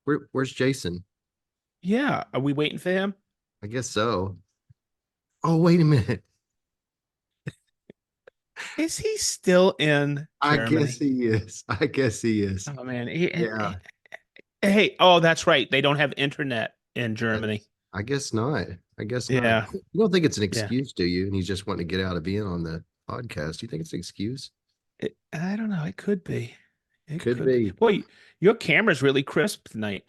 Where's Jason? Yeah, are we waiting for him? I guess so. Oh, wait a minute. Is he still in I guess Germany? he is. I guess he is. Oh man. Yeah. Hey, oh, that's right. They don't have internet in Germany. I guess not. I guess not. Yeah, You don't think it's an yeah. excuse, do you? And he's just wanting to get out of being on the podcast. You think it's an excuse? I don't know. It could be. It Could could be. be. Boy, your camera's really crisp tonight.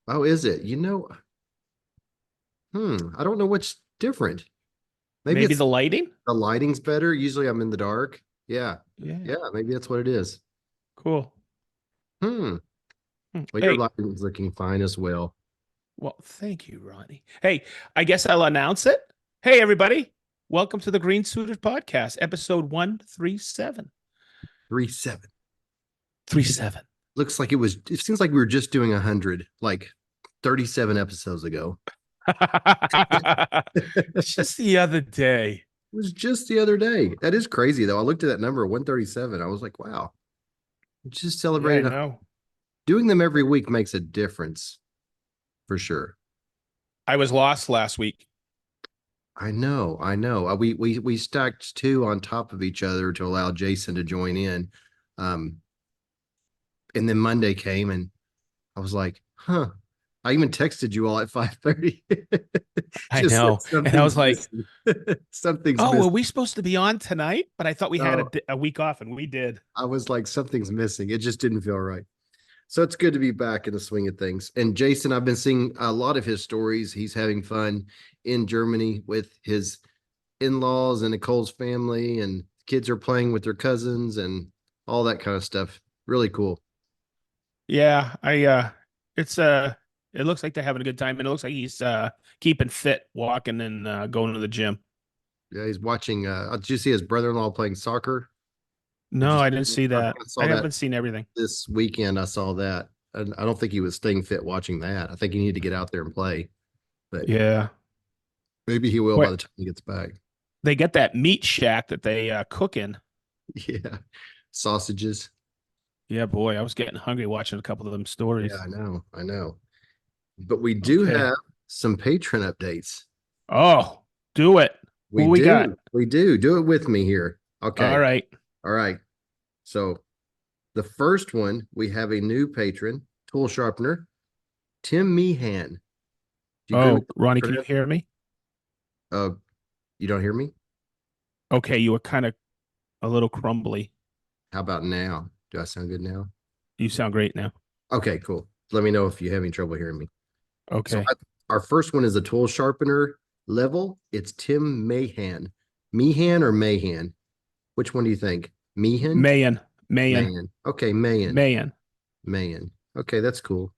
Oh, is it? I don't know what's different. Maybe Maybe it's the lighting? the lighting's better. Usually I'm in the dark. Yeah. Yeah, Yeah, maybe that's what it is. cool. Hmm. Well, your Hey, lighting's looking fine as well. well, thank you, Ronnie. Hey, I guess I'll announce it. Hey, everybody. Welcome to the Green Suited Podcast, episode 137. 3-7. 37. It seems like we were just doing 100, like 37 episodes ago. It Just the other day. was just the other day. That is crazy though. I looked at that number, 137. I was like, wow, we just Yeah, I celebrated. know. Doing them every week makes a difference for sure. I was lost last week. I know, I know. We stacked two on top of each other to allow Jason to join in. Um, and then Monday came and I was like, huh. I even texted you all at 5:30. I Just said know. And I something's was like, missing. Something's oh, were missing. we supposed to be on tonight? But I thought we had No, a week off, and we did. I was like, something's missing. It just didn't feel right. So it's good to be back in the swing of things. And Jason, I've been seeing a lot of his stories. He's having fun in Germany with his in-laws and Nicole's family, and kids are playing with their cousins and all that kind of stuff. Really cool. Yeah, it's it looks like they're having a good time, and it looks like he's keeping fit, walking and going to the gym. Yeah, he's watching. Did you see his brother-in-law playing soccer? Did you No, see I didn't that? see I that. saw I that haven't seen everything. this weekend. I saw that. And I don't think he was staying fit watching that. I think he needed to get out there and play, but Yeah. maybe he will by What the time he gets back. they get that meat shack that they cook in. Yeah. Sausages. Yeah, boy, I was getting hungry watching a couple of them Yeah, stories. I know. I know. But we do Okay. have some patron updates. Oh, do it. We Who we got? do. We do. Do it with me here. All Okay. right. All right. So the first one, we have a new patron, tool sharpener, Tim Meehan. Do you agree with Oh, Ronnie, can you that? hear me? Uh, you don't hear me? Okay, you were kind of a little crumbly. How about now? Do I sound good now? You sound great now. Okay, cool. Let me know if you're having trouble hearing me. So Okay. our first one is a tool sharpener level. It's Tim Mahan. Meehan or Mahan? Which one do you think? Meehan? Mayan. Mayan. Mahan. Okay, Mahan. Mayan. Mahan. Okay, that's cool.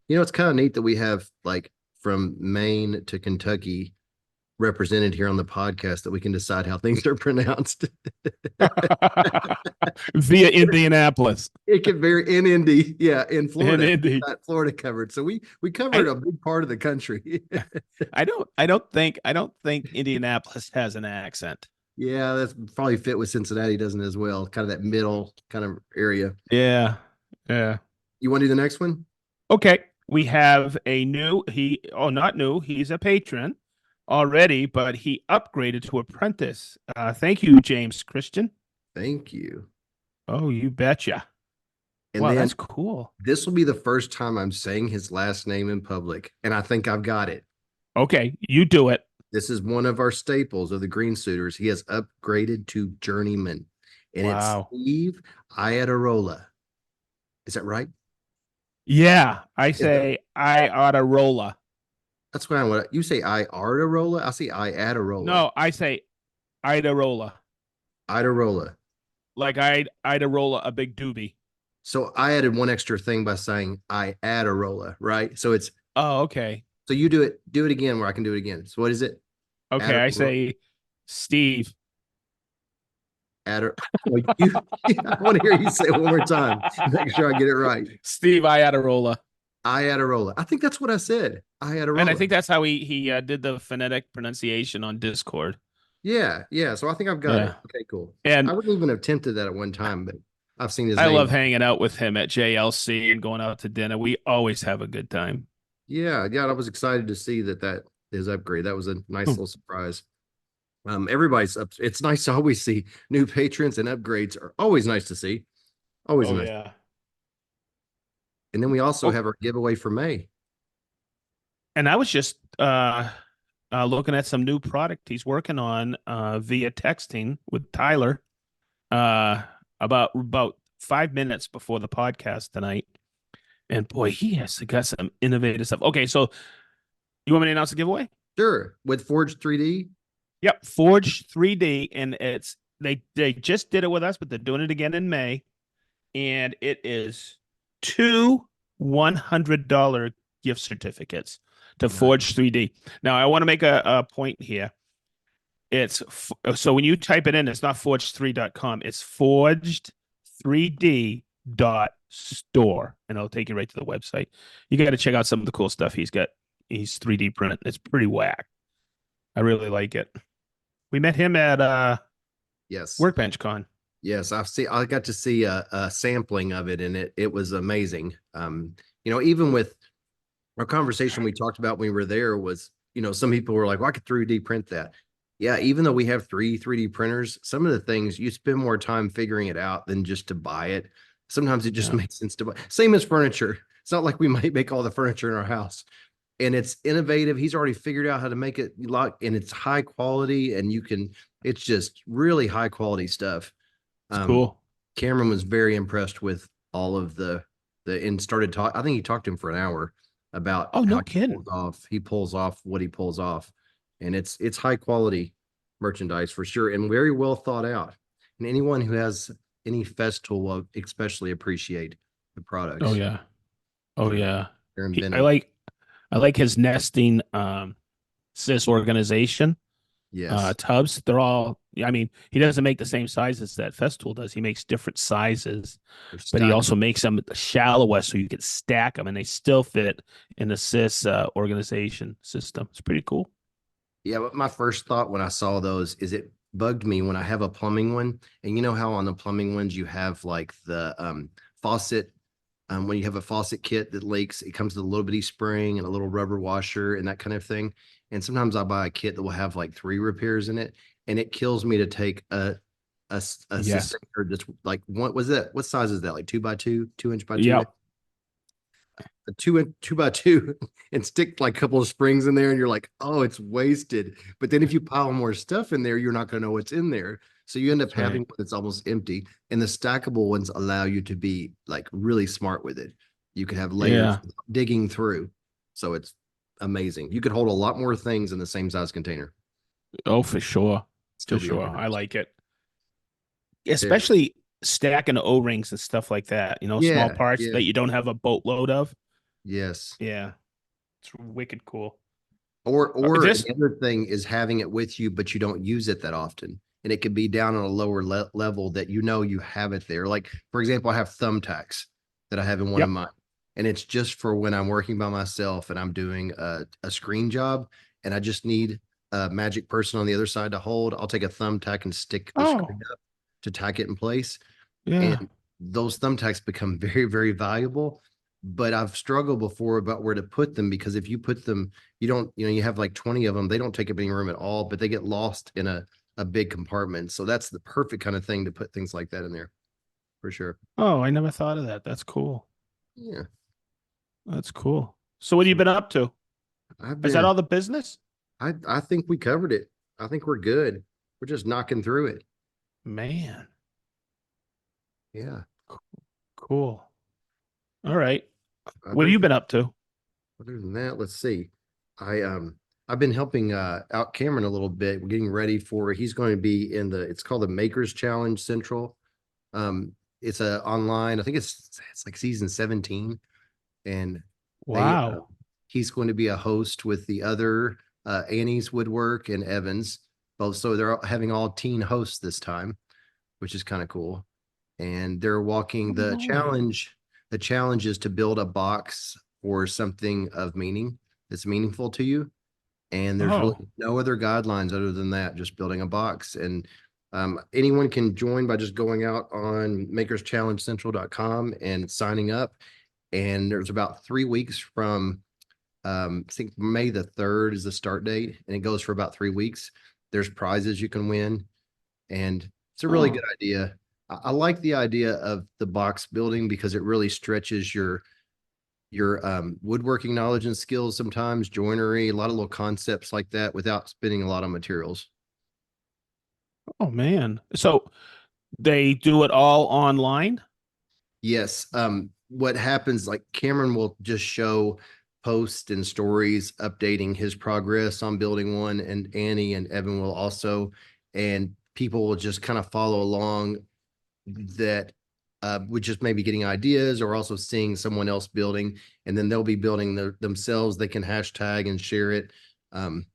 It's kind of neat that we have like from Maine to Kentucky represented here on the podcast that we can decide how things are pronounced. Via Indianapolis. It can vary in Indy, yeah, in In Florida. Indy. Got Florida covered. So we covered I a big part of the country. I don't think Indianapolis has an accent. Yeah, that's probably fit with Cincinnati, doesn't it, as well? Kind of that middle kind of area. Yeah. Yeah. You want to do the next one? Okay. We have a not new, he's a patron already, but he upgraded to apprentice. Thank you, James Christian. Thank you. Oh, you betcha. And Wow, then that's cool. this will be the first time I'm saying his last name in public, and I think I've got it. Okay, you do it. This is one of our staples of the Green Suiters. He has upgraded to journeyman, and it's Wow. Steve Iadarola. Is that right? Yeah, I Is that, say I oughta rolla. that's what I want. You say Iadarola? I see Iadarola. No, I say Ida rolla. Iadarola. Like Ida rolla a big doobie. So I added one extra thing by saying Iadarola, right? Oh, okay. So you do it again where I can do it again. So what is it? Okay, I Adder, say Steve. adder. Well, I want to hear you say it one more time. Make sure I get it right. Steve I oughta rolla. Iadarola. I think that's what I said. And I Iadarola. think that's how he did the phonetic pronunciation on Discord. Yeah, yeah. So I think I've got it. Yeah. Okay, cool. I And wouldn't even have attempted that at one time, but I've seen his I love name. hanging out with him at JLC and going out to dinner. We always have a good time. Yeah, yeah, I was excited to see that his upgrade. That was a nice Hmm. little surprise. Everybody's up. It's nice to always see new patrons, and upgrades are always nice to see. Always Oh nice. yeah. And then we also Oh, have our giveaway for May. and I was just looking at some new product he's working on via texting with Tyler uh, about 5 minutes before the podcast tonight. And boy, he has got some innovative stuff. Okay, so you want me to announce the giveaway? Sure, with Forge 3D. Yep, Forge 3D, and it's they just did it with us, but they're doing it again in May, and it is two $100 gift certificates to Nice. Forge 3D. Now, I want to make a point here. So when you type it in, it's not forged3.com, it's forged3d.store, and it'll take you right to the website. You got to check out some of the cool stuff he's got. He's 3D print. It's pretty whack. I really like it. We met him at Yes. Workbench Con. Yes, I got to see a sampling of it, and it was amazing. Even with our conversation we talked about when we were there was, some people were like, well, I could 3D print that. Yeah, even though we have 3D printers, some of the things you spend more time figuring it out than just to buy it. Sometimes it just Yeah, makes sense to buy. Same as furniture. It's not like we might make all the furniture in our house. And it's innovative. He's already figured out how to make it like, and it's high quality, and it's just really high quality stuff. it's Um, cool. Cameron was very impressed with all of and started talk. I think he talked to him for an hour about Oh, how no kidding. he pulls off what he pulls off, and it's high quality merchandise for sure, and very well thought out. And anyone who has any festival will especially appreciate the Oh products. yeah. Oh They're yeah. they're He, inventive. I like his nesting sys organization Yes, tubs. They're all, I mean, he doesn't make the same sizes that Festival does. He makes different sizes, they're but he also stackable. makes them shallower so you can stack them and they still fit in the sys organization system. It's pretty cool. Yeah, but my first thought when I saw those is it bugged me when I have a plumbing one, and you know how on the plumbing ones you have like the faucet. When you have a faucet kit that leaks, it comes with a little bitty spring and a little rubber washer and that kind of thing. And sometimes I buy a kit that will have like three repairs in it, and it kills me to take a Yes. sustainer that's like what was that? What size is that? Like 2x2, 2 inch by two, Yep. a 2 by 2 and stick like a couple of springs in there, and you're like, oh, it's wasted. But then if you pile more stuff in there, you're not going to know what's in there. So you end up That's having right. one that's almost empty. And the stackable ones allow you to be like really smart with it. You could have layers Yeah. digging through. So it's amazing. You could hold a lot more things in the same size container, Oh, for sure. For still be sure. I organized. like it. Very. Especially stacking O-rings and stuff like that, small Yeah. parts Yeah. that you don't have a boatload of. Yes. Yeah. It's wicked cool. Or This, another thing is having it with you, but you don't use it that often. And it could be down on a lower level that you have it there. Like, for example, I have thumbtacks that I have in one of yep. mine. And it's just for when I'm working by myself and I'm doing a screen job and I just need a magic person on the other side to hold. I'll take a thumbtack and stick the Oh, screen up to tack it in place. yeah. And those thumbtacks become very, very valuable. But I've struggled before about where to put them because if you put them, you don't, you have like 20 of them, they don't take up any room at all, but they get lost in a big compartment. So that's the perfect kind of thing to put things like that in there for sure. Oh, I never thought of that. That's cool. Yeah. That's cool. So what have you So been up to? I've Is that been, all the business? I think we covered it. I think we're good. We're just knocking through it. Man, Yeah. cool. All right. What have Other you than, been up to? other than that, let's see. I, I've been helping out Cameron a little bit. We're getting ready for, he's going to be in it's called the Makers Challenge Central. Um, it's a online, I think it's like season 17, and they Wow. he's going to be a host with the other Annie's Woodwork and Evans both. So they're having all teen hosts this time, which is kind of cool. And they're walking Oh, the boy. challenge. The challenge is to build a box or something of meaning that's meaningful to you. And there's really Oh, no other guidelines other than that, just building a box. And Anyone can join by just going out on makerschallengecentral.com and signing up. And there's about 3 weeks from I think May the 3rd is the start date, and it goes for about 3 weeks. There's prizes you can win, and it's a really good Oh, idea. I like the idea of the box building because it really stretches your woodworking knowledge and skills sometimes, joinery, a lot of little concepts like that without spending a lot of materials. oh man. So they do it all online? Yes. What happens, like Cameron will just show posts and stories updating his progress on building one, and Annie and Evan will also, and people will just kind of follow along that with just maybe getting ideas or also seeing someone else building, and then they'll be building themselves. They can hashtag and share it. Um,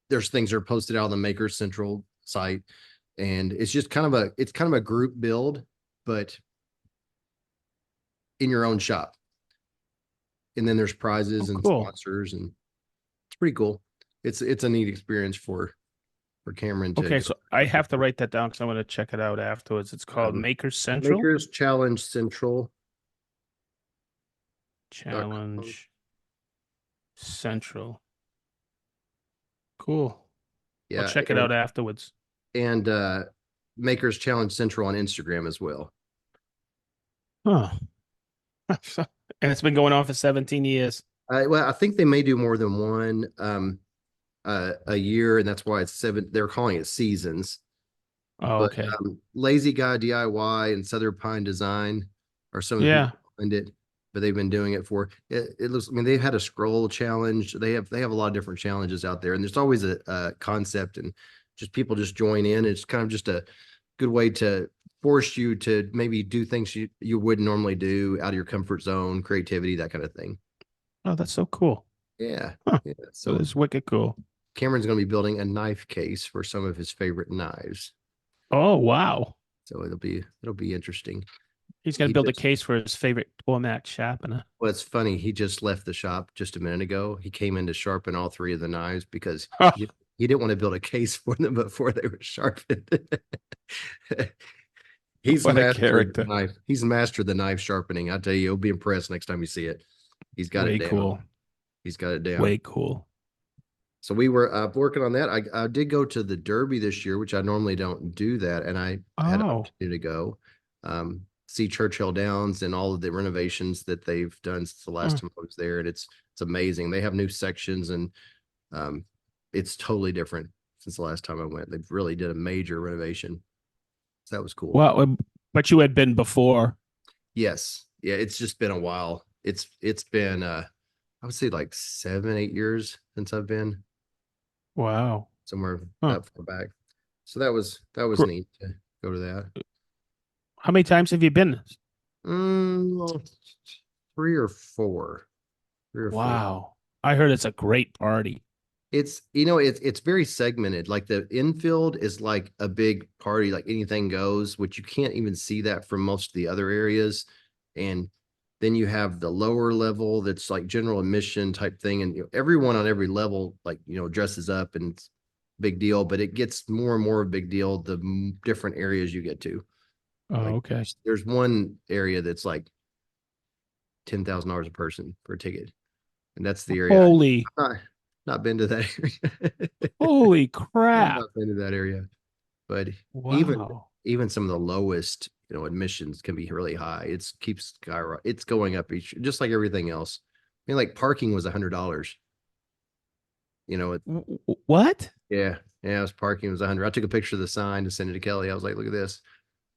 there's things that are posted out on the Maker Central site, and it's kind of a group build, but in your own shop. And then there's Oh, prizes and cool. sponsors, and it's pretty cool. It's a neat experience for Cameron to Okay, go. so I have to write that down because I want to check it out afterwards. It's called Um, Maker Central Makers Challenge Central.com. Challenge Central. Cool. I'll Yeah, check it out afterwards. and Makers Challenge Central on Instagram as well. Huh. And it's been going on for 17 years. Well, I think they may do more than one a year, and that's why it's seven. They're calling it seasons. Oh, But okay. Lazy Guy DIY and Southern Pine Design are some of the Yeah. people behind it, but they've been doing it for it. It looks. I mean, they've had a scroll challenge. They have a lot of different challenges out there, and there's always a concept, and just people just join in. It's kind of just a good way to force you to maybe do things you wouldn't normally do, out of your comfort zone, creativity, that kind of thing. Oh, that's so cool. Yeah, Huh. yeah. That So is wicked cool. Cameron's going to be building a knife case for some of his favorite knives. Oh, wow. So it'll be interesting. He's going to He build a just case for his favorite Tormac sharpener. Well, it's funny. He just left the shop just a minute ago. He came in to sharpen all three of the knives because he didn't want to build a case for them before they were sharpened. He's What a mastered the character. knife. He's mastered the knife sharpening. I tell you, you'll be impressed next time you see it. He's got it Way down. cool. He's got it down. Way cool. So we were working on that. I did go to the Derby this year, which I normally don't do that, and I had an Oh, opportunity to go see Churchill Downs and all of the renovations that they've done since the last huh. time I was there, and it's amazing. They have new sections, and um, it's totally different since the last time I went. They've really did a major renovation, so that was cool. Well, but you had been before. Yes, yeah, it's just been a while. It's been I would say like 7, 8 years since I've been Wow. somewhere Huh. that far back. So that was Gr- neat to go to that. How many times have you been? Mm, three or four, three or four. Wow. I heard it's a great party. It's very segmented. Like the infield is like a big party, like anything goes, which you can't even see that from most of the other areas. And then you have the lower level that's like general admission type thing, and everyone on every level dresses up, and it's a big deal. But it gets more and more a big deal the different areas you get to. Oh, Like okay. there's one area that's like $10,000 a person for a ticket, and that's the area. Holy, I've not been to that area. holy I've crap. not been to that area, but even Wow. even some of the lowest, admissions can be really high. It's going up each, just like everything else. I mean, like parking was $100. What? Yeah, it was parking was 100. I took a picture of the sign to send it to Kelly. I was like, look at this.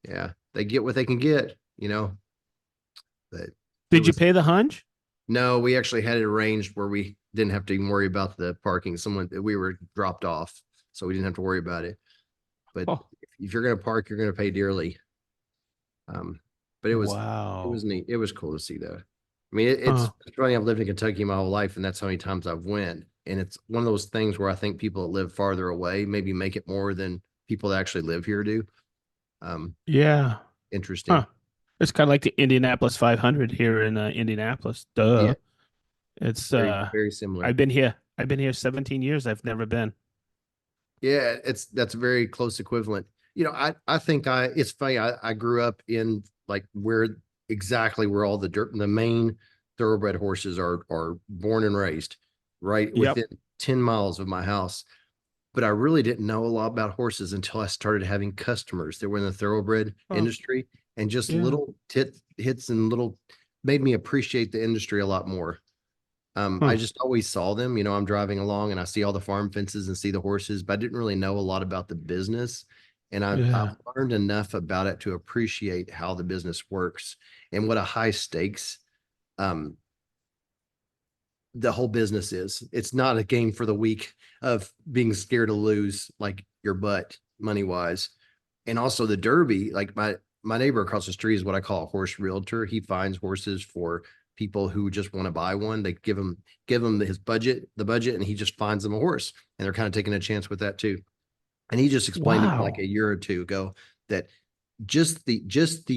Yeah, they get what they can get. But it Did you was pay the hunch? no, we actually had it arranged where we didn't have to even worry about the parking. We were dropped off, so we didn't have to worry about it. But Oh, if you're going to park, you're going to pay dearly. Um, but it was wow. neat. It was cool to see that. I mean, it's Huh. funny. I've lived in Kentucky my whole life, and that's how many times I've went. And it's one of those things where I think people that live farther away maybe make it more than people that actually live here do. Um, Yeah. Huh. Interesting. It's kind of like the Indianapolis 500 here in Indianapolis. Yeah, Duh. It's very very similar. I've been here. I've been here 17 years. I've never been. Yeah, that's a very close equivalent. I think it's funny. I grew up in like where exactly where all the main thoroughbred horses are born and raised, right Yep. within 10 miles of my house. But I really didn't know a lot about horses until I started having customers that were in the thoroughbred Oh, industry, and just yeah. little hits and little made me appreciate the industry a lot more. I Huh. just always saw them. I'm driving along and I see all the farm fences and see the horses, but I didn't really know a lot about the business. And I've Yeah. learned enough about it to appreciate how the business works and what a high stakes um, the whole business is. It's not a game for the weak of being scared to lose like your butt money wise. And also the Derby, like my neighbor across the street is what I call a horse realtor. He finds horses for people who just want to buy one. They give him his budget, the budget, and he just finds them a horse. And they're kind of taking a chance with that too. And he just explained to me like Wow. a year or two ago that just the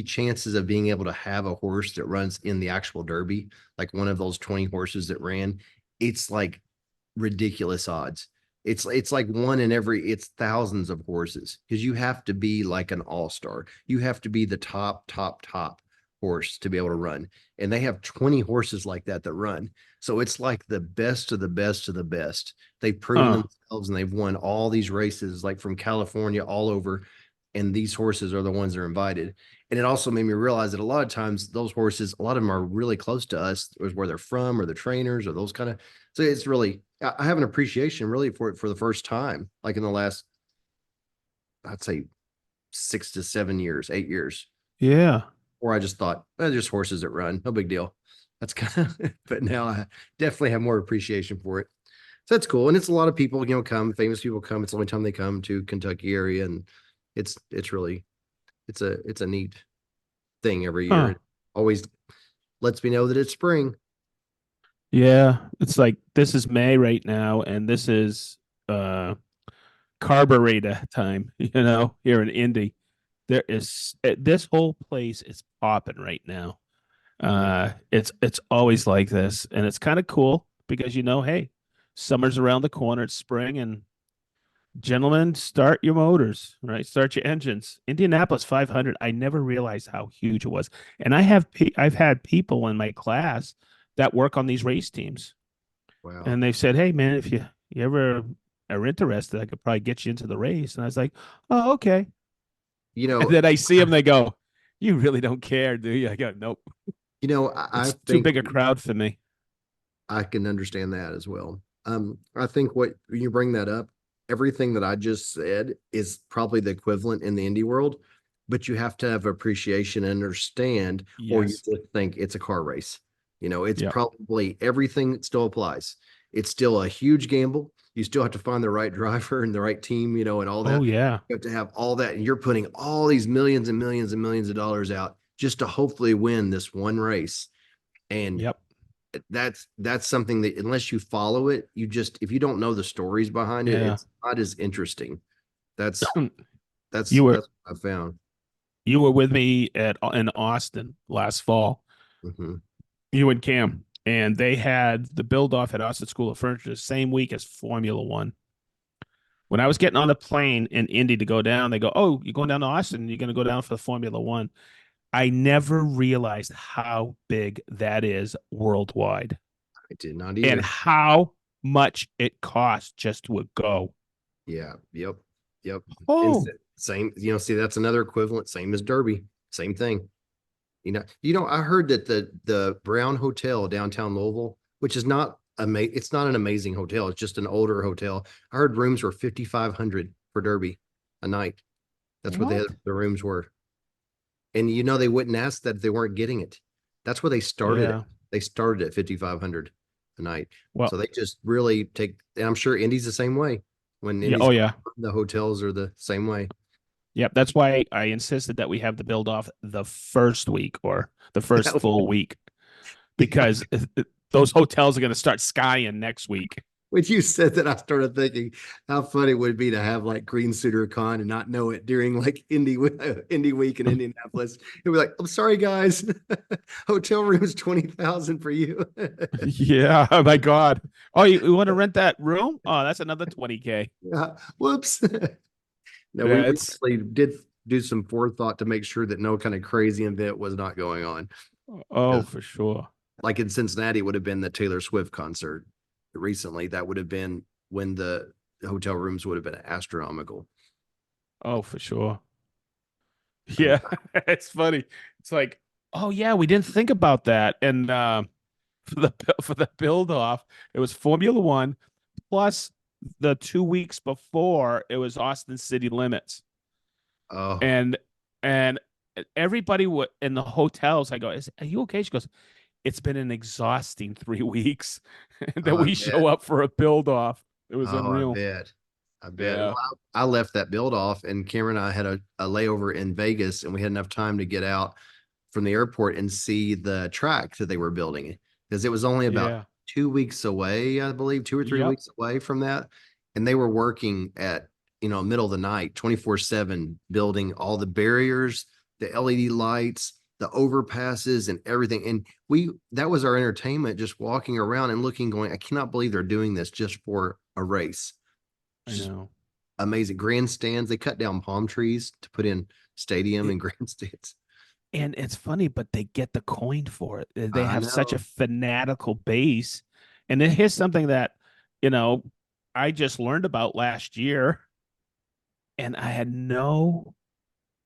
chances of being able to have a horse that runs in the actual Derby, like one of those 20 horses that ran, it's like ridiculous odds. It's like one in every it's thousands of horses because you have to be like an all-star. You have to be the top horse to be able to run. And they have 20 horses like that run. So it's like the best of the best of the best. They've proven Huh. themselves and they've won all these races like from California all over, and these horses are the ones that are invited. And it also made me realize that a lot of times those horses, a lot of them are really close to us, where they're from, or the trainers, or those kind of. So it's really, I have an appreciation really for it for the first time, like in the last, I'd say 6 to 7 years, 8 years, Yeah. where I just thought, just horses that run, no big deal. That's kind of, but now I definitely have more appreciation for it. So that's cool. And it's a lot of people, come, famous people come. It's the only time they come to Kentucky area. And it's really, it's a neat thing every year. Huh. It always lets me know that it's spring. Yeah. It's like this is May right now, and this is uh carburetor time, here in Indy. There is this whole place is popping right now. Mhm. It's always like this, and it's kind of cool because hey, summer's around the corner, it's spring, and gentlemen, start your motors, right? Start your engines. Indianapolis 500, I never realized how huge it was. And I've had people in my class that work on these race teams, Wow. and they've said, "Hey, man, if you ever are interested, I could probably get you into the race." And I was like, "Oh, okay." You And know, then I see them, they go, "You really don't care, do you?" I go, "Nope, I it's too think big a crowd for me." I can understand that as well. I think when you bring that up, everything that I just said is probably the equivalent in the indie world, but you have to have appreciation and understand, or you Yes. just think it's a car race. It's Yep. probably everything that still applies. It's still a huge gamble. You still have to find the right driver and the right team, and all Oh that. yeah. You have to have all that, and you're putting all these millions and millions and millions of dollars out just to hopefully win this one race. And Yep. that's something that unless you follow it, you just if you don't know the stories behind it, Yeah. it's not as interesting. That's that's You were that's what I found. you were with me at in Austin last fall. Mhm. You and Cam, and they had the build off at Austin School of Furniture the same week as Formula One. When I was getting on the plane in Indy to go down, they go, "Oh, you're going down to Austin? You're going to go down for the Formula One." I never realized how big that is worldwide I did not and either. how much it costs just to go. Yeah. Yep. Yep. And Oh, same, see, that's another equivalent, same as Derby, same thing. I heard that the Brown Hotel downtown Louisville, which is not it's not an amazing hotel, it's just an older hotel. I heard rooms were 5,500 for Derby a night. That's what what? the rooms were. And they wouldn't ask that if they weren't getting it. That's where they started at. Yeah. They started at 5,500 a night. Well, So they just really take, and I'm sure Indy's the same way. When yeah. Indy's Oh, yeah. the hotels are the same way. Yep. That's why I insisted that we have the build off the first week or the first full week Yeah. because those hotels are going to start skying next week. when you said that, I started thinking how funny it would be to have like Green Suitor Con and not know it during like Indie Week in Indianapolis. It'd be like, I'm sorry, guys, hotel room is 20,000 for you. Yeah. Oh my God. Oh, you want to rent that room? Oh, that's another 20K. Yeah, whoops. No, Yeah, we it's actually did do some forethought to make sure that no kind of crazy event was not going on. oh 'Cause, for sure. like in Cincinnati, it would have been the Taylor Swift concert recently. That would have been when the hotel rooms would have been astronomical. Oh, for sure. And Yeah, it's funny. It's like, oh yeah, we didn't think about that. And for the build off, it was Formula One plus the 2 weeks before it was Austin City Limits. oh, And and everybody in the hotels, I go, are you okay? She goes, it's been an exhausting 3 weeks. And then I we bet. show up for a build off. It was Oh, I unreal. bet. I bet. Well, Yeah. I left that build off, and Cameron and I had a layover in Vegas, and we had enough time to get out from the airport and see the track that they were building because it was only about Yeah. 2 weeks away, I believe, 2 or 3 weeks Yep. away from that. And they were working at, middle of the night, 24/7, building all the barriers, the LED lights, the overpasses, and everything. And that was our entertainment, just walking around and looking, going, I cannot believe they're doing this just for a race. I Just know. amazing. Grandstands, they cut down palm trees to put in stadium and grandstands. And it's funny, but they get the coin for it. They I have such a know. fanatical base. And then here's something that, you know, I just learned about last year, and I had no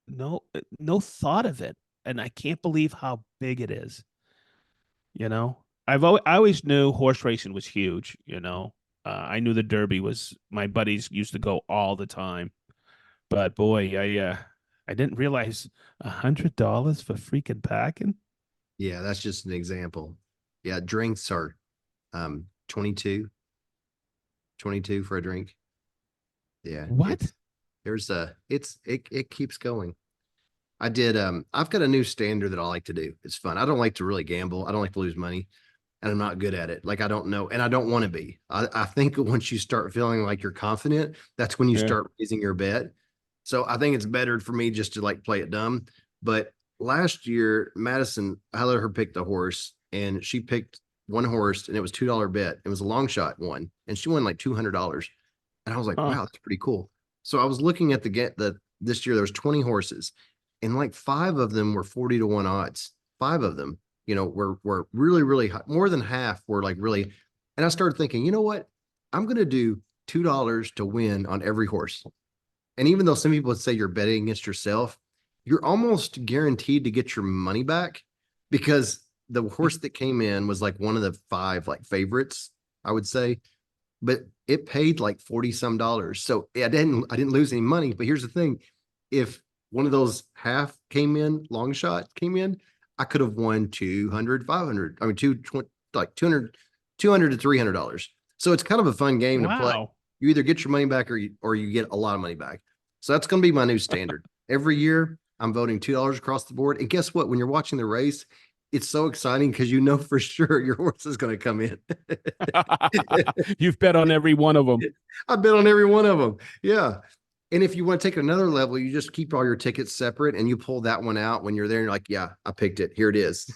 thought of it. And I can't believe how big it is. I always knew horse racing was huge. I knew the Derby was my buddies used to go all the time. But boy, I didn't realize $100 for freaking packing. Yeah, that's just an example. Yeah, drinks are 22, 22 for a drink. Yeah, What? it keeps going. I've got a new standard that I like to do. It's fun. I don't like to really gamble. I don't like to lose money, and I'm not good at it. Like I don't know, and I don't want to be. I think once you start feeling like you're confident, that's when you Yeah. start raising your bet. So I think it's better for me just to like play it dumb. But last year, Madison, I let her pick the horse, and she picked one horse, and it was $2 bet. It was a long shot one, and she won like $200. And I was like, Huh. wow, that's pretty cool. So I was looking at the this year, there was 20 horses, and like five of them were 40-1 odds. Five of them, were really, really high. More than half were like really. And I started thinking, you know what? I'm gonna do $2 to win on every horse. And even though some people would say you're betting against yourself, you're almost guaranteed to get your money back because the horse that came in was like one of the five like favorites, I would say, but it paid like 40 some dollars. So I didn't lose any money. But here's the thing. If one of those half came in, long shot came in, I could have won 200, 500. I mean, like 200 to $300. So it's kind of a fun game to play. Wow. You either get your money back or you get a lot of money back. So that's going to be my new standard. Every year I'm voting $2 across the board. And guess what? When you're watching the race, it's so exciting because you know for sure your horse is going to come in. You've bet on every one of them. I bet on every one of them. Yeah. And if you want to take it another level, you just keep all your tickets separate and you pull that one out when you're there. And you're like, yeah, I picked it. Here it is.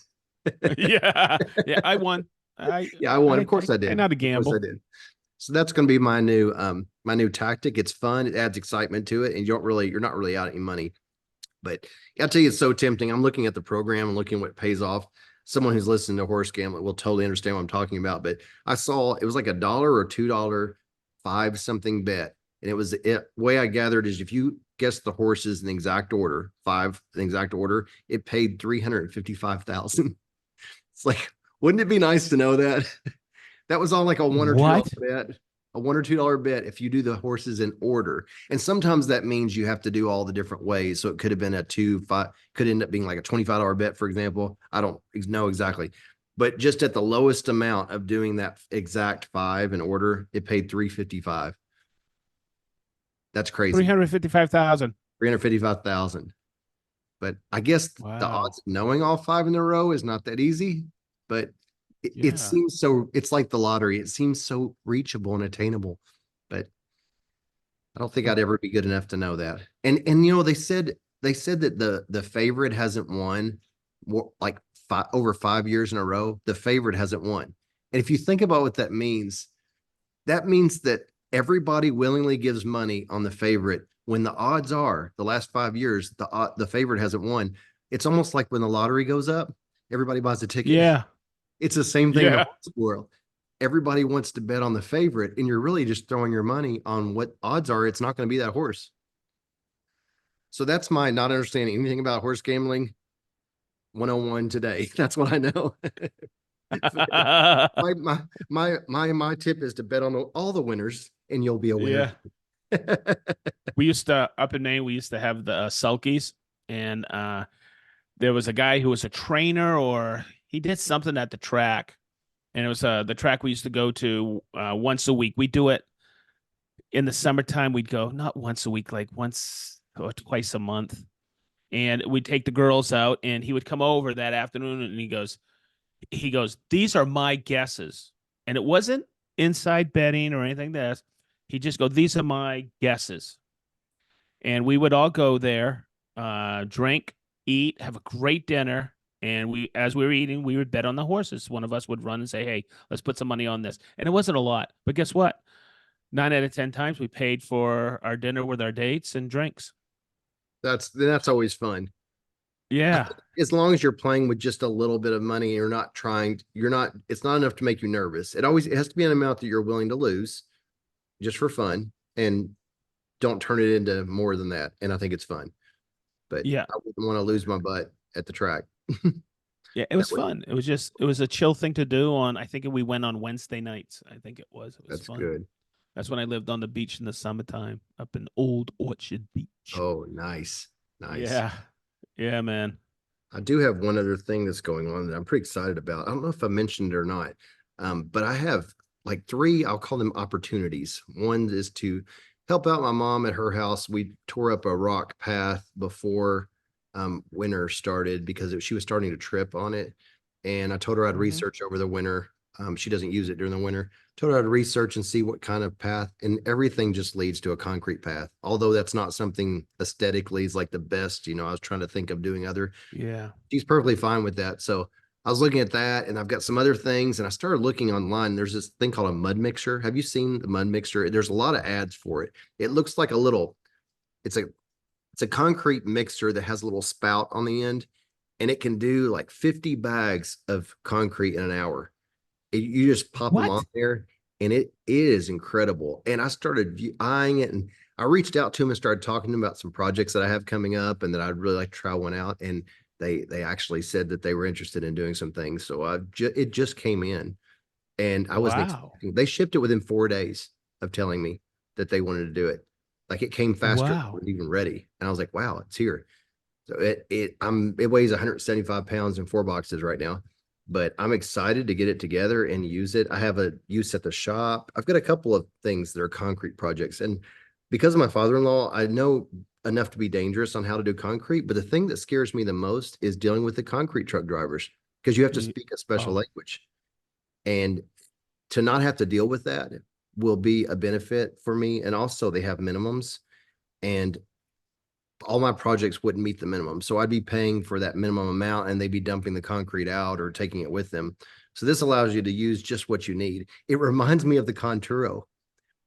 Yeah. Yeah, I won. I Yeah, I won. I Of course I I did. know how to Of course I gamble. did. So that's going to be my new tactic. It's fun. It adds excitement to it, and you're not really out any money. But I'll tell you, it's so tempting. I'm looking at the program and looking what pays off. Someone who's listening to horse gambling will totally understand what I'm talking about. But I saw it was like $1 or $2 five something bet, and it was it. Way I gathered is if you guess the horses in the exact order, five in the exact order, it paid 355,000. It's like, wouldn't it be nice to know that? That was on like a $1 or $2 What? bet, a $1 or $2 bet if you do the horses in order. And sometimes that means you have to do all the different ways. So it could have been a 2-5, could end up being like a $25 bet, for example. I don't know exactly. But just at the lowest amount of doing that exact five in order, it paid 355. That's crazy. 355,000. 355,000. But I guess the odds Wow. of knowing all five in a row is not that easy. But it Yeah. seems so, it's like the lottery. It seems so reachable and attainable, but I don't think I'd ever be good enough to know that. And they said that the favorite hasn't won more like over 5 years in a row. The favorite hasn't won. And if you think about what that means that everybody willingly gives money on the favorite when the odds are the last 5 years the favorite hasn't won. It's almost like when the lottery goes up, everybody buys a ticket. Yeah. It's the same thing in the Yeah. horse world. Everybody wants to bet on the favorite, and you're really just throwing your money on what odds are it's not going to be that horse. So that's my not understanding anything about horse gambling 101 today. That's what I know. My tip is to bet on all the winners, and you'll be a winner. Yeah. We used to up in Maine, we used to have the sulkies, and there was a guy who was a trainer, or he did something at the track, and it was the track we used to go to once a week. We do it in the summertime. We'd go not once a week, like once or twice a month, and we'd take the girls out, and he would come over that afternoon, and he goes, these are my guesses, and it wasn't inside betting or anything. That he just go, these are my guesses, and we would all go there, drink, eat, have a great dinner. And as we were eating, we would bet on the horses. One of us would run and say, "Hey, let's put some money on this." And it wasn't a lot, but guess what? 9 out of 10 times, we paid for our dinner with our dates and drinks. That's always fun. Yeah, As long as you're playing with just a little bit of money, you're not, it's not enough to make you nervous. It has to be an amount that you're willing to lose just for fun, and don't turn it into more than that. And I think it's fun, but yeah, I wouldn't want to lose my butt at the track. yeah. It That was would, fun. It was a chill thing to do on. I think we went on Wednesday nights. I think it was. It was that's fun. good. That's when I lived on the beach in the summertime up in Old Orchard Beach. Oh, nice. Nice. Yeah, yeah, man. I do have one other thing that's going on that I'm pretty excited about. I don't know if I mentioned it or not, but I have like three, I'll call them opportunities. One is to help out my mom at her house. We tore up a rock path before winter started because she was starting to trip on it. And I told her I'd Hmm. research over the winter. She doesn't use it during the winter. Told her I'd research and see what kind of path, and everything just leads to a concrete path. Although that's not something aesthetically is like the best, I was trying to think of doing other. Yeah. She's perfectly fine with that. So I was looking at that, and I've got some other things, and I started looking online. There's this thing called a mud mixer. Have you seen the mud mixer? There's a lot of ads for it. It looks like it's a it's a concrete mixer that has a little spout on the end, and it can do like 50 bags of concrete in an hour. You just pop them on What? there, and it is incredible. And I started eyeing it, and I reached out to him and started talking to him about some projects that I have coming up and that I'd really like to try one out. And they actually said that they were interested in doing some things. So it just came in, and I wasn't Wow. expecting. They shipped it within 4 days of telling me that they wanted to do it. Like it came faster than it Wow. was even ready, and I was like, wow, it's here. So it weighs 175 pounds in 4 boxes right now, but I'm excited to get it together and use it. I have a use at the shop. I've got a couple of things that are concrete projects, and because of my father-in-law, I know enough to be dangerous on how to do concrete. But the thing that scares me the most is dealing with the concrete truck drivers, because you have to Ye- speak a special Oh, language, and to not have to deal with that will be a benefit for me. And also, they have minimums, and all my projects wouldn't meet the minimum. So I'd be paying for that minimum amount, and they'd be dumping the concrete out or taking it with them. So this allows you to use just what you need. It reminds me of the Conturo,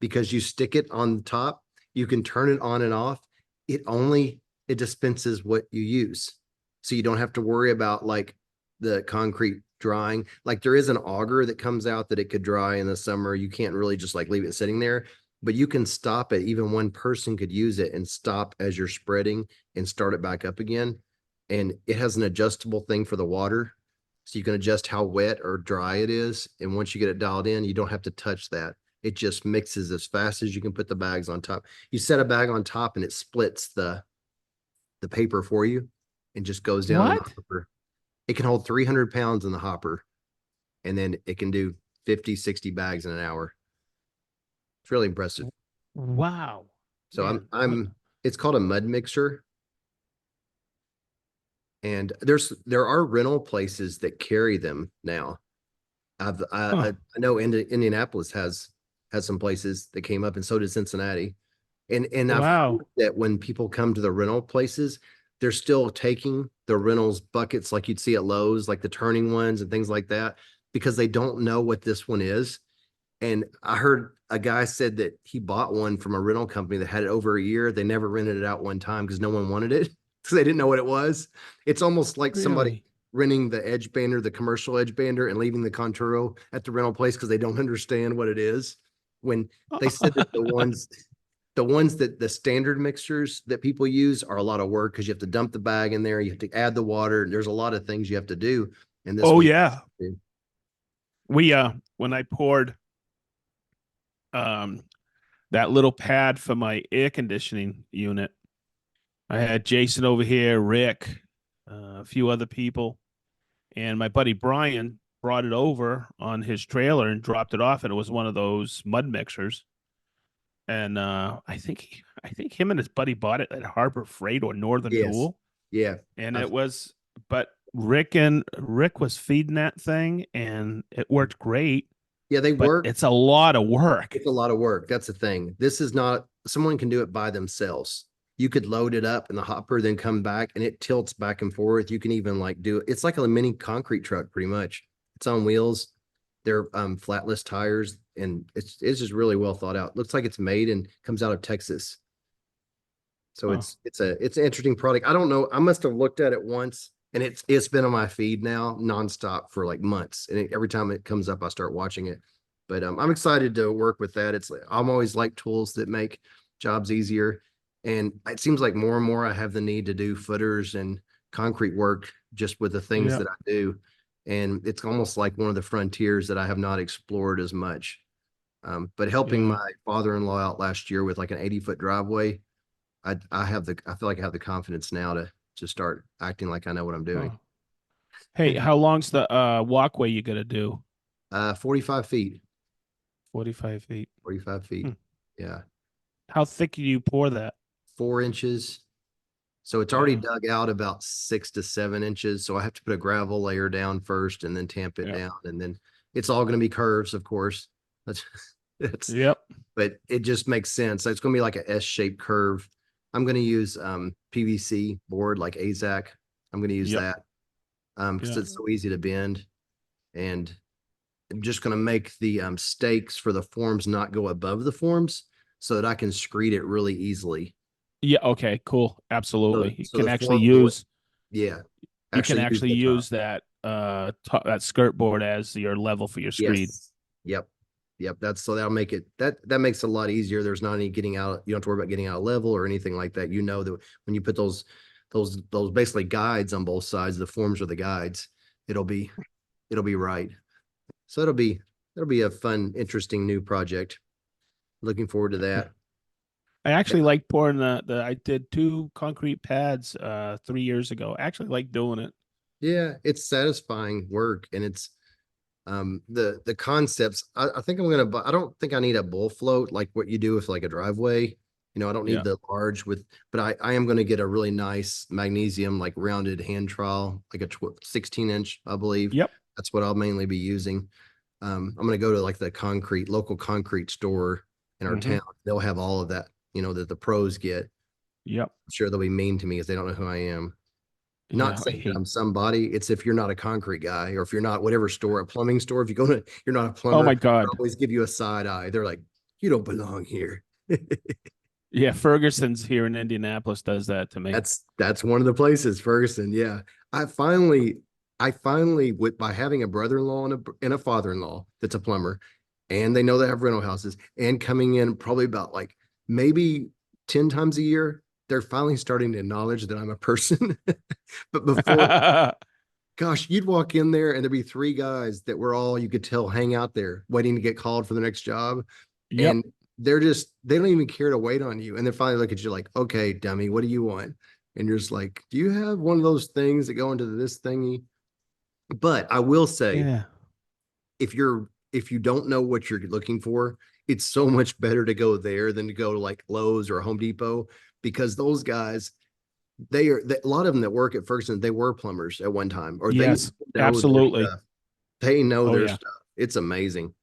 because you stick it on top, you can turn it on and off. It dispenses what you use. So you don't have to worry about like the concrete drying. Like there is an auger that comes out that it could dry in the summer. You can't really just like leave it sitting there, but you can stop it. Even one person could use it and stop as you're spreading and start it back up again. And it has an adjustable thing for the water. So you can adjust how wet or dry it is. And once you get it dialed in, you don't have to touch that. It just mixes as fast as you can put the bags on top. You set a bag on top, and it splits the paper for you and just goes down in the what? hopper. It can hold 300 pounds in the hopper, and then it can do 50, 60 bags in an hour. It's really impressive. Wow. So Man, it's called a mud mixer. And there are rental places that carry them now. Huh. I know Indianapolis has some places that came up, and so did Cincinnati. And I've heard Wow. that when people come to the rental places, they're still taking the rentals buckets like you'd see at Lowe's, like the turning ones and things like that, because they don't know what this one is. And I heard a guy said that he bought one from a rental company that had it over a year. They never rented it out one time because no one wanted it because they didn't know what it was. It's almost like somebody Really? renting the Edge Bander, the commercial Edge Bander, and leaving the Conturo at the rental place because they don't understand what it is. When they said that the ones that the standard mixtures that people use are a lot of work because you have to dump the bag in there, you have to add the water. There's a lot of things you have to do, and this Oh one. yeah. We when I poured um that little pad for my air conditioning unit, I had Jason over here, Rick, a few other people, and my buddy Brian brought it over on his trailer and dropped it off, and it was one of those mud mixers. And I think him and his buddy bought it at Harbor Freight or Northern Yes, Tool, yeah. and I've it was. But Rick was feeding that thing, and it worked great. Yeah, they But work. it's a lot of work. It's a lot of work. That's the thing. This is not someone can do it by themselves. You could load it up in the hopper, then come back and it tilts back and forth. You can even like do it. It's like a mini concrete truck, pretty much. It's on wheels. They're flatless tires, and it's just really well thought out. Looks like it's made and comes out of Texas. So Huh. it's an interesting product. I don't know. I must have looked at it once, and it's been on my feed now nonstop for like months. And every time it comes up, I start watching it. But I'm excited to work with that. I'm always like tools that make jobs easier, and it seems like more and more I have the need to do footers and concrete work just with the things Yeah. that I do, and it's almost like one of the frontiers that I have not explored as much. But helping Yeah. my father-in-law out last year with like an 80-foot driveway, I feel like I have the confidence now to start acting like I know what I'm doing. Huh. Hey, how long's the walkway you gotta do? 45 feet, 45 feet. 45 feet. Hmm. Yeah. How thick do you pour that? 4 inches. So it's already Yeah. dug out about 6 to 7 inches. So I have to put a gravel layer down first and then tamp it Yep. down. And then it's all going to be curves, of course. That's, that's, Yep. but it just makes sense. So it's going to be like a S-shaped curve. I'm going to use PVC board like AZAC. I'm going to use Yep. that because Yeah. it's so easy to bend. And I'm just going to make the stakes for the forms not go above the forms so that I can screed it really easily. Yeah. Okay. Cool. So, Absolutely. so the forms yeah, You can actually use actually the top. use that that skirt board as your level for your screed. Yes. Yep. Yep. That'll make that makes it a lot easier. There's not any getting out. You don't have to worry about getting out of level or anything like that. You know that when you put those basically guides on both sides, the forms are the guides. It'll be it'll be right. So it'll be a fun, interesting new project. Looking forward to Yeah. that. I actually like pouring the I did two concrete pads 3 years ago. I actually like doing it. Yeah, it's satisfying work, and it's the concepts. I think I'm gonna buy. I don't think I need a bull float like what you do with like a driveway. I don't need Yeah. the large with, but I am gonna get a really nice magnesium like rounded hand trowel, like a 16 inch, I believe. Yep. That's what I'll mainly be using. I'm gonna go to like the local concrete store in our Mm-hmm. town. They'll have all of that, that the pros get. Yep. I'm sure they'll be mean to me because they don't know who I am. Not Yeah. I saying that hate. I'm somebody. It's if you're not a concrete guy or if you're not whatever store, a plumbing store, if you go to, you're not a Oh plumber, my they God. always give you a side eye. They're like, you don't belong here. Yeah. Ferguson's here in Indianapolis does that to me. That's one of the places, Ferguson. Yeah. I finally, with by having a brother-in-law and a father-in-law that's a plumber, and they know they have rental houses and coming in probably about like maybe 10 times a year, they're finally starting to acknowledge that I'm a person. But before, gosh, you'd walk in there and there'd be three guys that were all you could tell hang out there waiting to get called for the next job. Yep. And they don't even care to wait on you. And they finally look at you like, okay, dummy, what do you want? And you're just like, do you have one of those things that go into this thingy? But I will say, Yeah. if you don't know what you're looking for, it's so much better to go there than to go to like Lowe's or Home Depot because those guys, a lot of them that work at Ferguson, they were plumbers at one time, or they Yes. know their Absolutely. stuff. They know Oh their yeah. stuff. It's amazing.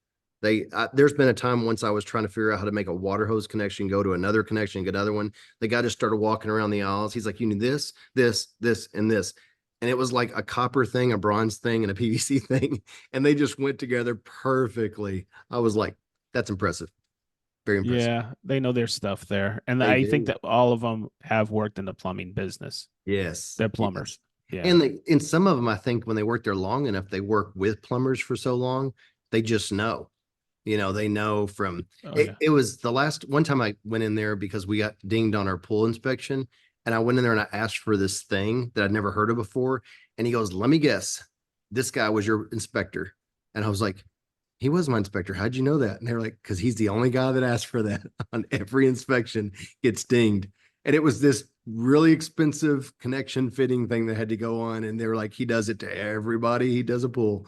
There's been a time once I was trying to figure out how to make a water hose connection go to another connection, get another one. The guy just started walking around the aisles. He's like, you need this, this, and this. And it was like a copper thing, a bronze thing, and a PVC thing. And they just went together perfectly. I was like, that's impressive. Very impressive. Yeah, they know their stuff there. And They I think do. that all of them have worked in the plumbing business. Yes. They're Yes. plumbers. Yeah. And some of them, I think when they work there long enough, they work with plumbers for so long, they just know. They know from Oh it. yeah. It was the last one time I went in there because we got dinged on our pool inspection. And I went in there and I asked for this thing that I'd never heard of before. And he goes, let me guess, this guy was your inspector. And I was like, he was my inspector. How'd you know that? And they were like, because he's the only guy that asked for that on every inspection gets dinged. And it was this really expensive connection fitting thing that had to go on. And they were like, he does it to everybody. He does a pool.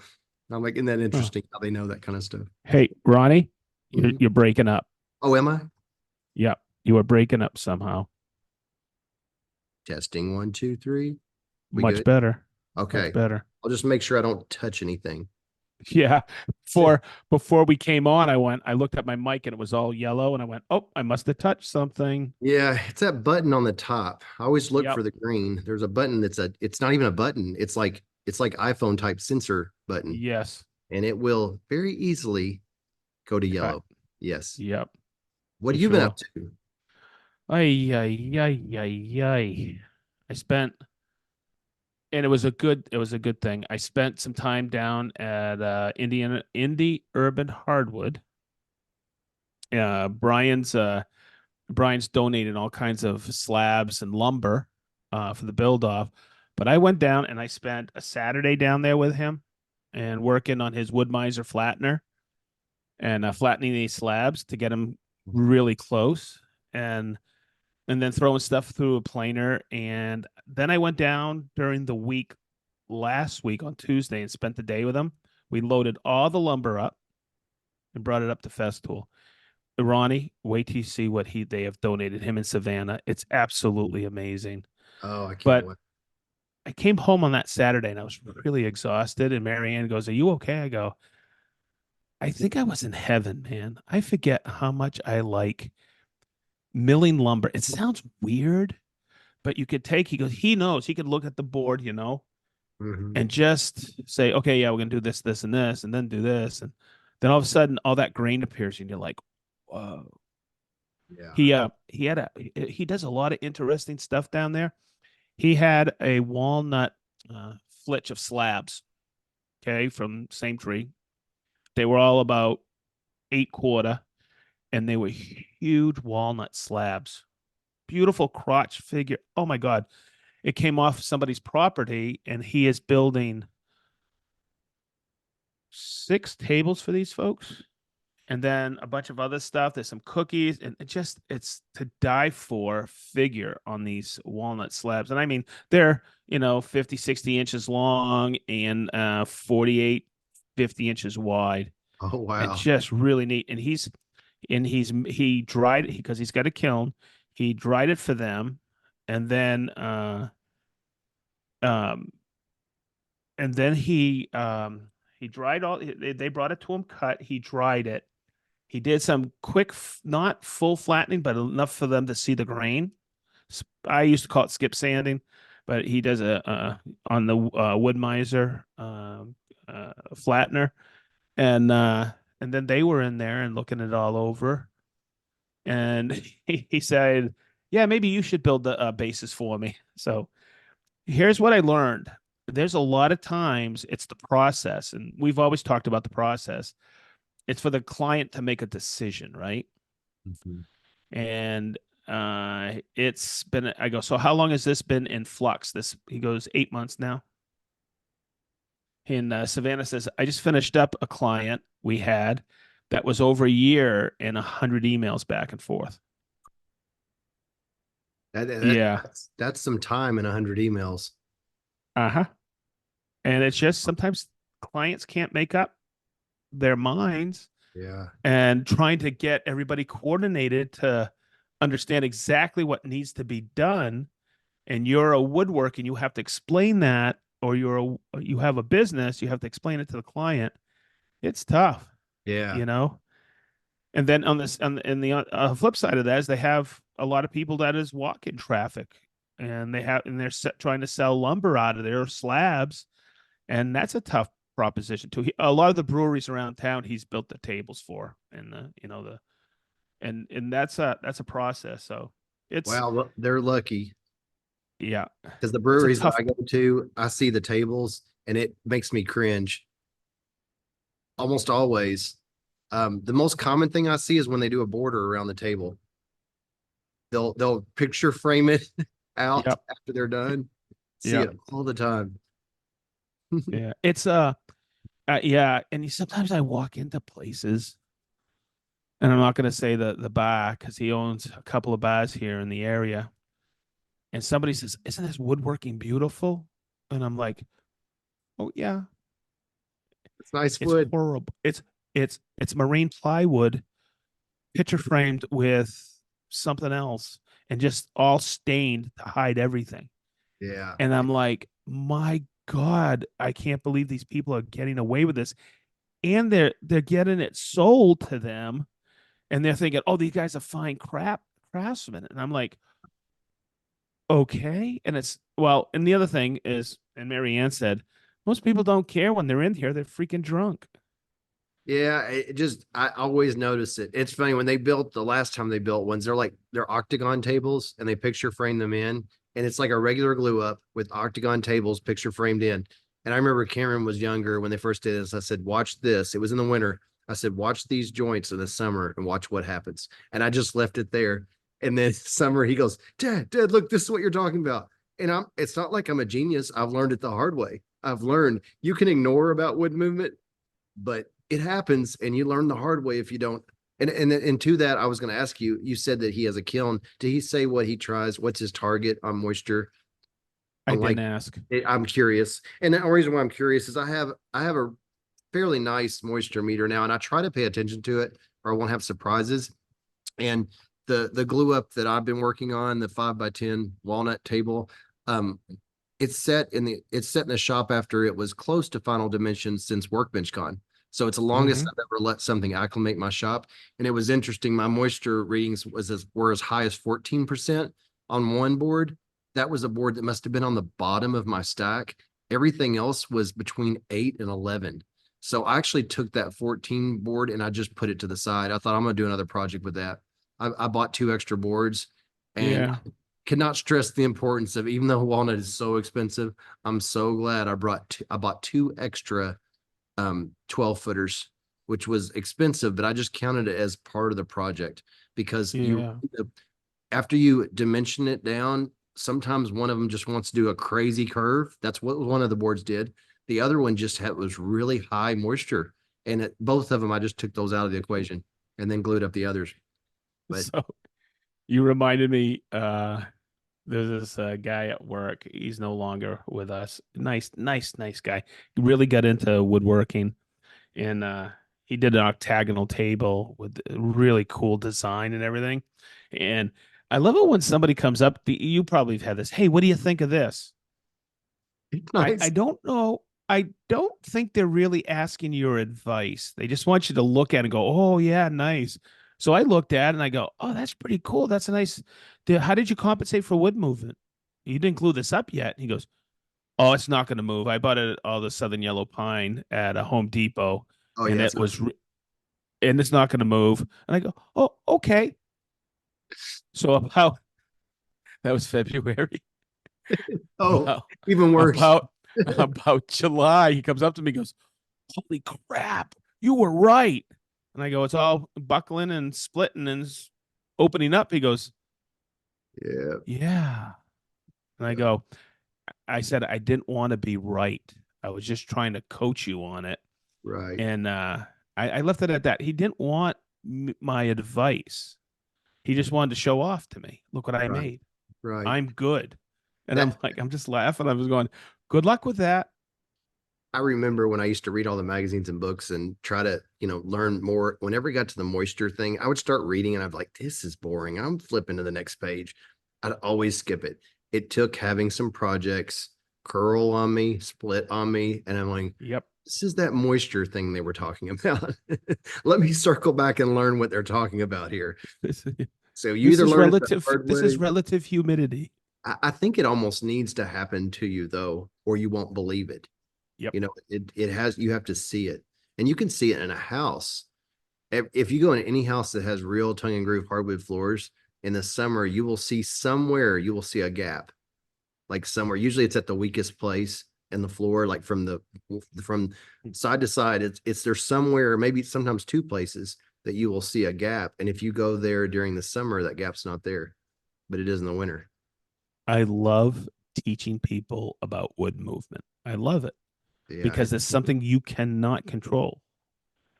And I'm like, isn't that Oh. interesting how they know that kind of stuff? Hey, Ronnie, you're, Mhm. you're breaking up. Oh, am I? Yep. You were breaking up somehow. Testing one, two, three. We Much good? better. Much Okay. better. I'll just make sure I don't touch anything. Yeah. For before we came on, I looked at my mic and it was all yellow, and I went, oh, I must have touched something. Yeah, it's that button on the top. I always look Yep. for the green. There's a button it's not even a button. It's like iPhone type sensor button, Yes. and it will very easily go to Cut. yellow. Yes. Yep. What For have you been sure. up to? Ay, ay, ay, ay, ay. I spent, and it was a good thing. I spent some time down at Indie Urban Hardwood. Uh, Brian's uh, Brian's donated all kinds of slabs and lumber for the build off. But I went down and I spent a Saturday down there with him and working on his wood miser flattener and flattening these slabs to get them really close. And and then throwing stuff through a planer. And then I went down during the week last week on Tuesday and spent the day with him. We loaded all the lumber up and brought it up to Festool. Ronnie, wait till you see what they have donated him in Savannah. It's absolutely amazing. Oh, I can't But wait. I came home on that Saturday and I was really exhausted. And Marianne goes, "Are you okay?" I go, "I think I was in heaven, man. I forget how much I like milling lumber. It sounds weird, but you could take," he goes, he knows, he could look at the board, Hmm. and just say, okay, yeah, we're going to do this, and then do this. And then all of a sudden, all that grain appears and you're like, whoa. Yeah. He does a lot of interesting stuff down there. He had a walnut flitch of slabs, okay, from same tree. They were all about 8 quarter, and they were huge walnut slabs. Beautiful crotch figure. Oh my God. It came off somebody's property, and he is building 6 tables for these folks, and then a bunch of other stuff. There's some cookies, and it's to die for figure on these walnut slabs. And I mean, they're 50, 60 inches long and 48, 50 inches wide, Oh, and wow. just really neat. And he dried it because he's got a kiln. He dried it for them, and then um and then he dried all. They brought it to him cut. He dried it. He did some quick, not full flattening, but enough for them to see the grain. I used to call it skip sanding, but he does a on the wood miser flattener, and and then they were in there and looking it all over, and he said, "Yeah, maybe you should build the bases for me." So here's what I learned. There's a lot of times it's the process, and we've always talked about the process. It's for the client to make a decision, right? Mhm. And it's been, I go, so how long has this been in flux? He goes, 8 months now. And Savannah says, I just finished up a client we had that was over a year and 100 emails back and forth. Yeah. That's some time in 100 emails. Uh-huh. And it's just sometimes clients can't make up their minds, Yeah. and trying to get everybody coordinated to understand exactly what needs to be done. And you're a woodwork and you have to explain that, or you have a business, you have to explain it to the client. It's tough, Yeah. you know. And then on this, on the flip side of that is they have a lot of people that is walk-in traffic, and they're trying to sell lumber out of there, slabs, and that's a tough proposition too. A lot of the breweries around town, he's built the tables for, and the and that's a process. So it's Wow, well, they're lucky yeah, because the it's a breweries that tough. I go to, I see the tables and it makes me cringe almost always. The most common thing I see is when they do a border around the table. They'll picture frame it out Yep. after they're done. See Yep. it all the time. Yeah. It's yeah, and sometimes I walk into places, and I'm not going to say the bar because he owns a couple of bars here in the area, and somebody says, "Isn't this woodworking beautiful?" And I'm like, "Oh yeah, It's nice it's wood. horrible. It's marine plywood, picture framed with something else, and just all stained to hide everything." Yeah. And I'm like, "My God, I can't believe these people are getting away with this." And they're getting it sold to them, and they're thinking, "Oh, these guys are fine craftsmen." And I'm like, "Okay." And it's well, and the other thing is, and Mary Ann said, most people don't care when they're in here; they're freaking drunk. Yeah, it just I always notice it. It's funny when they built the last time they built ones, they're octagon tables and they picture frame them in, and it's like a regular glue up with octagon tables picture framed in. And I remember Cameron was younger when they first did this. I said, "Watch this." It was in the winter. I said, "Watch these joints in the summer and watch what happens." And I just left it there. And then summer, he goes, "Dad, look, this is what you're talking about." And it's not like I'm a genius. I've learned it the hard way. I've learned you can ignore about wood movement, but it happens and you learn the hard way if you don't. And to that, I was going to ask you, you said that he has a kiln. Did he say what he tries? What's his target on moisture? I On didn't like, ask. I'm curious. And the reason why I'm curious is I have a fairly nice moisture meter now, and I try to pay attention to it or I won't have surprises. And the glue up that I've been working on, the 5x10 walnut table, um, it's set in the shop after it was close to final dimensions since Workbench Con. So it's the longest Hmm. I've ever let something acclimate my shop. And it was interesting. My moisture readings were as high as 14% on one board. That was a board that must have been on the bottom of my stack. Everything else was between 8 and 11. So I actually took that 14 board and I just put it to the side. I thought I'm going to do another project with that. I bought two extra boards and Yeah. cannot stress the importance of, even though walnut is so expensive, I'm so glad I bought two extra 12 footers, which was expensive, but I just counted it as part of the project because Yeah. after you dimension it down, sometimes one of them just wants to do a crazy curve. That's what one of the boards did. The other one was really high moisture. And both of them, I just took those out of the equation and then glued up the others. But So you reminded me, there's this guy at work. He's no longer with us. Nice guy. He really got into woodworking, and he did an octagonal table with a really cool design and everything. And I love it when somebody comes up. You probably have had this. Hey, what do you think of this? I nice. don't know. I don't think they're really asking your advice. They just want you to look at it and go, "Oh yeah, nice." So I looked at it and I go, "Oh, that's pretty cool. That's a nice. How did you compensate for wood movement? You didn't glue this up yet." And he goes, "Oh, it's not going to move. I bought it all the Southern Yellow Pine at a Home Depot, Oh and yeah, it was, and it's not going to move." And I go, "Oh, okay." So about that was February. oh, About even worse. about about July, he comes up to me, and goes, "Holy crap, you were right." And I go, "It's all buckling and splitting and opening up." He goes, Yeah, "Yeah." And I yeah, go, I said, "I didn't want to be right. I was just trying to coach you on it." right, And I left it at that. He didn't want my advice. He just wanted to show off to me. Look what I right, made. right. I'm good. And I'm That like, I'm just laughing. I was going, "Good luck with that." I remember when I used to read all the magazines and books and try to, learn more. Whenever it got to the moisture thing, I would start reading and I'd be like, this is boring. I'm flipping to the next page. I'd always skip it. It took having some projects curl on me, split on me. And I'm like, Yep. this is that moisture thing they were talking about. Let me circle back and learn what they're talking about here. This, So you this either is learn it the relative. hard This is way. relative humidity. I think it almost needs to happen to you though, or you won't believe it. Yep. It has, you have to see it, and you can see it in a house. If you go in any house that has real tongue and groove hardwood floors in the summer, you will see somewhere, you will see a gap, like somewhere. Usually it's at the weakest place in the floor, like from side to side. It's there's somewhere, maybe sometimes two places that you will see a gap. And if you go there during the summer, that gap's not there, but it is in the winter. I love teaching people about wood movement. I love it Yeah, because it's something you cannot control.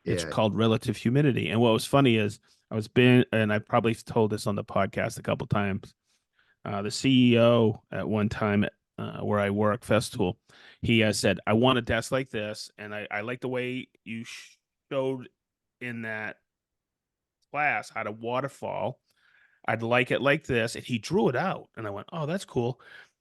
It's yeah. called relative humidity. And what was funny is and I probably told this on the podcast a couple times. The CEO at one time where I work, Festool, he has said, I want a desk like this. And I like the way you showed in that class how to waterfall. I'd like it like this. And he drew it out. And I went, oh, that's cool.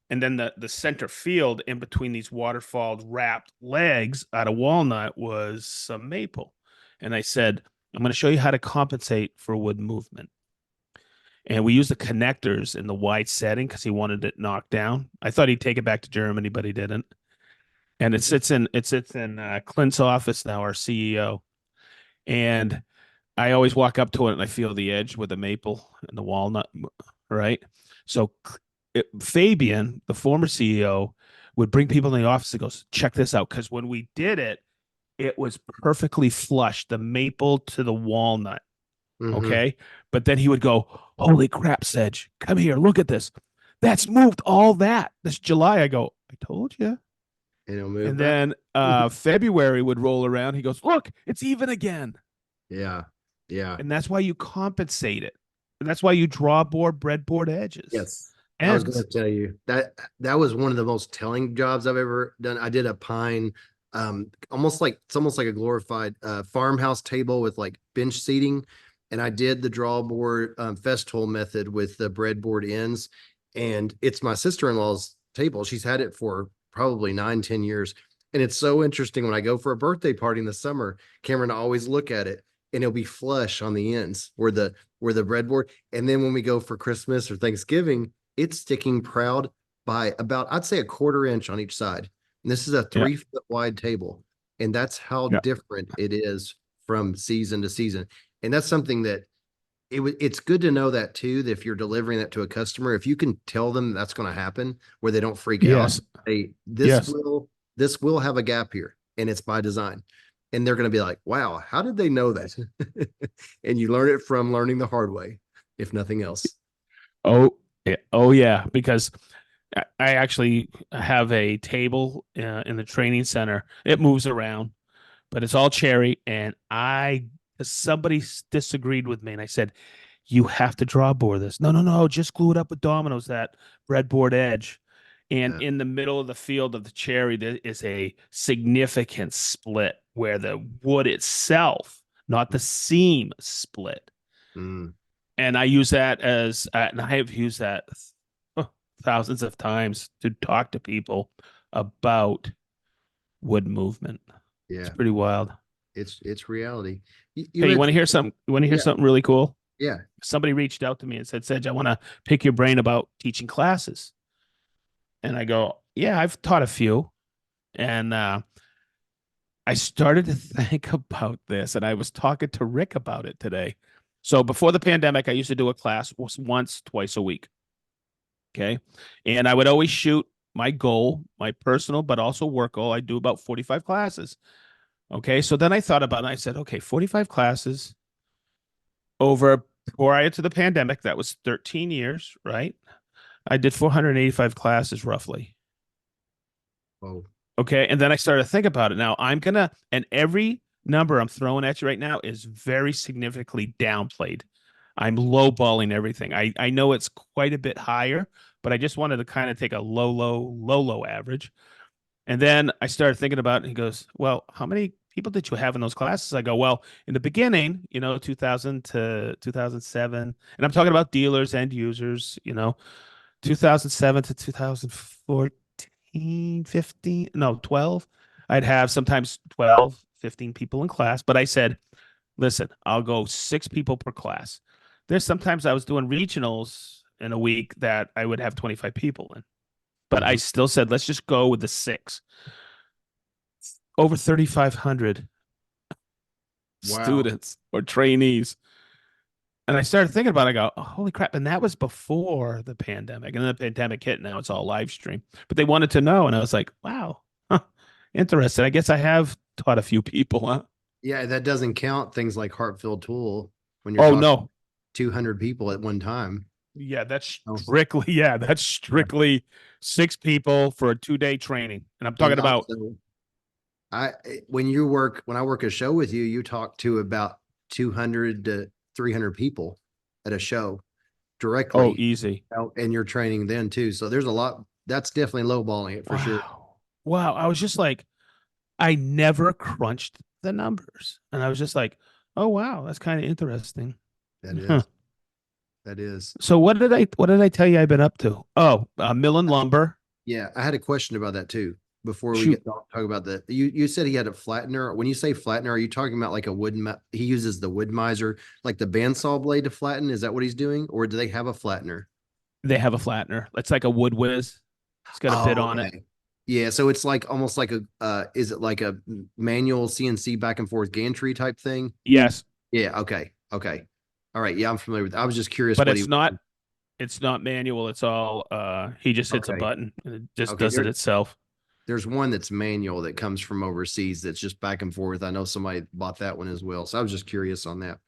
And then the center field in between these waterfall wrapped legs out of walnut was some maple. And I said, I'm going to show you how to compensate for wood movement. And we used the connectors in the wide setting because he wanted it knocked down. I thought he'd take it back to Germany, but he didn't. And it sits in Clint's office now, our CEO. And I always walk up to it and I feel the edge with the maple and the walnut, right? So Fabian, the former CEO, would bring people in the office and goes, check this out. Because when we did it, it was perfectly flush, the maple to the walnut. Mm-hmm. Okay. But then he would go, holy crap, Sedge, come here, look at this. That's moved all that. This July, I go, I told you. And it'll move And back. then February would roll around. He goes, look, it's even again. Yeah. Yeah. And that's why you compensate it. And that's why you draw board, breadboard edges, Yes. I was going ends. to tell you that that was one of the most telling jobs I've ever done. I did a pine, almost like it's almost like a glorified farmhouse table with like bench seating. And I did the drawboard festival method with the breadboard ends. And it's my sister-in-law's table. She's had it for probably 9, 10 years. And it's so interesting when I go for a birthday party in the summer, Cameron, I always look at it and it'll be flush on the ends where the breadboard. And then when we go for Christmas or Thanksgiving, it's sticking proud by about, I'd say, a quarter inch on each side. And this is a Yeah. 3 foot wide table. And that's how Yeah. different it is from season to season. And that's something that it's good to know that too, that if you're delivering that to a customer, if you can tell them that's going to happen where they don't freak out, Yes. hey, Yes. this will have a gap here and it's by design. And they're going to be like, wow, how did they know that? And you learn it from learning the hard way, if nothing else. Oh, yeah. Oh, yeah. Because I actually have a table in the training center. It moves around, but it's all cherry. And somebody disagreed with me, and I said, "You have to draw board this." No, no, no. Just glue it up with dominoes. That breadboard edge, and Uh, in the middle of the field of the cherry, there is a significant split where the wood itself, not the seam, split. mm, And I use that and I have used that thousands of times to talk to people about wood movement. It's yeah, pretty wild. it's reality. You Hey, you had want to hear something? You want to hear yeah, something really cool? yeah. Somebody reached out to me and said, Sedge, I want to pick your brain about teaching classes. And I go, yeah, I've taught a few. And I started to think about this, and I was talking to Rick about it today. So before the pandemic, I used to do a class once, twice a week. Okay. And I would always shoot my goal, my personal, but also work goal. I do about 45 classes. Okay. So then I thought about it. I said, okay, 45 classes over prior to the pandemic. That was 13 years, right? I did 485 classes roughly. Oh, Okay. And then I started to think about it. Now and every number I'm throwing at you right now is very significantly downplayed. I'm lowballing everything. I know it's quite a bit higher, but I just wanted to kind of take a low average. And then I started thinking about it, and he goes, well, how many people did you have in those classes? I go, well, in the beginning, 2000 to 2007, and I'm talking about dealers, end users, 2007 to 2014. 14, 15, no, 12. I'd have sometimes 12, 15 people in class. But I said, listen, I'll go 6 people per class. There's sometimes I was doing regionals in a week that I would have 25 people in. But I Mhm. still said, let's just go with the six. Over 3,500 Wow. students or trainees. And I started thinking about it. I go, oh, holy crap. And that was before the pandemic. And then the pandemic hit. Now it's all live stream. But they wanted to know. And I was like, wow, huh, interesting. I guess I have taught a few people, huh? Yeah, that doesn't count things like Hartfield Tool when you're Oh, talking no. 200 people at one time. Yeah, that's Oh, strictly, yeah, that's yeah. strictly 6 people for a 2 day training. And I'm talking And about, also, when I work a show with you, you talk to about 200 to 300 people at a show oh, directly. easy. And you're training then too. So there's a lot. That's definitely lowballing it for sure. Wow. Wow. I was just like, I never crunched the numbers. And I was just like, oh, wow, that's kind of interesting. That Huh. is. That is. So what did I tell you I've been up to? Oh, mill and lumber. Yeah, I had a question about that too. Before we Shoot, get talk about that, you said he had a flattener. When you say flattener, are you talking about like a he uses the wood miser, like the bandsaw blade to flatten? Is that what he's doing, or do they have a flattener? they have a flattener. It's like a wood whiz. It's got a bit Oh, on it. okay. Yeah, so it's like almost like a is it like a manual CNC back and forth gantry type thing? Yes, Yeah, okay. Okay. All right. Yeah, I'm familiar with I was just curious but what he it's not manual. It's all he just hits a okay. button and it just Okay. does it itself. There's one that's manual that comes from overseas that's just back and forth. I know somebody bought that one as well. So I was just curious on that.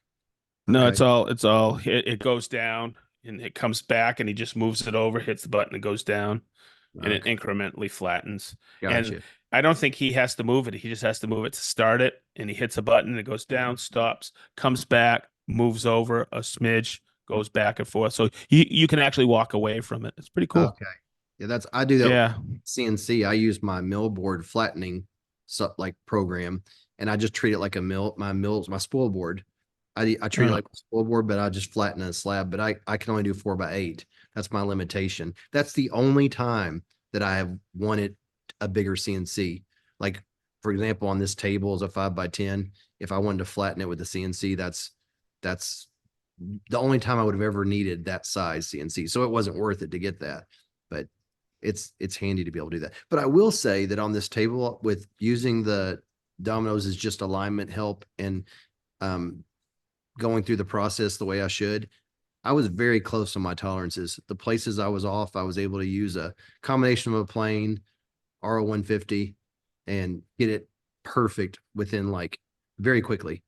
No, Okay. it goes down and it comes back and he just moves it over, hits the button, it goes down and it Okay. incrementally flattens. And Gotcha. I don't think he has to move it. He just has to move it to start it and he hits a button, it goes down, stops, comes back, moves over a smidge, goes back and forth. So you can actually walk away from it. It's pretty cool. Okay. Yeah, I do that Yeah. CNC. I use my mill board flattening like program and I just treat it like a my spoil board. I treat it Uh, like a spoil board, but I just flatten a slab, but I can only do 4x8. That's my limitation. That's the only time that I have wanted a bigger CNC. Like for example, on this table is a 5x10. If I wanted to flatten it with a CNC, that's the only time I would have ever needed that size CNC. So it wasn't worth it to get that. But it's handy to be able to do that. But I will say that on this table with using the dominoes as just alignment help and um, going through the process the way I should, I was very close on my tolerances. The places I was off, I was able to use a combination of a plane, RO150, and get it perfect within like very quickly.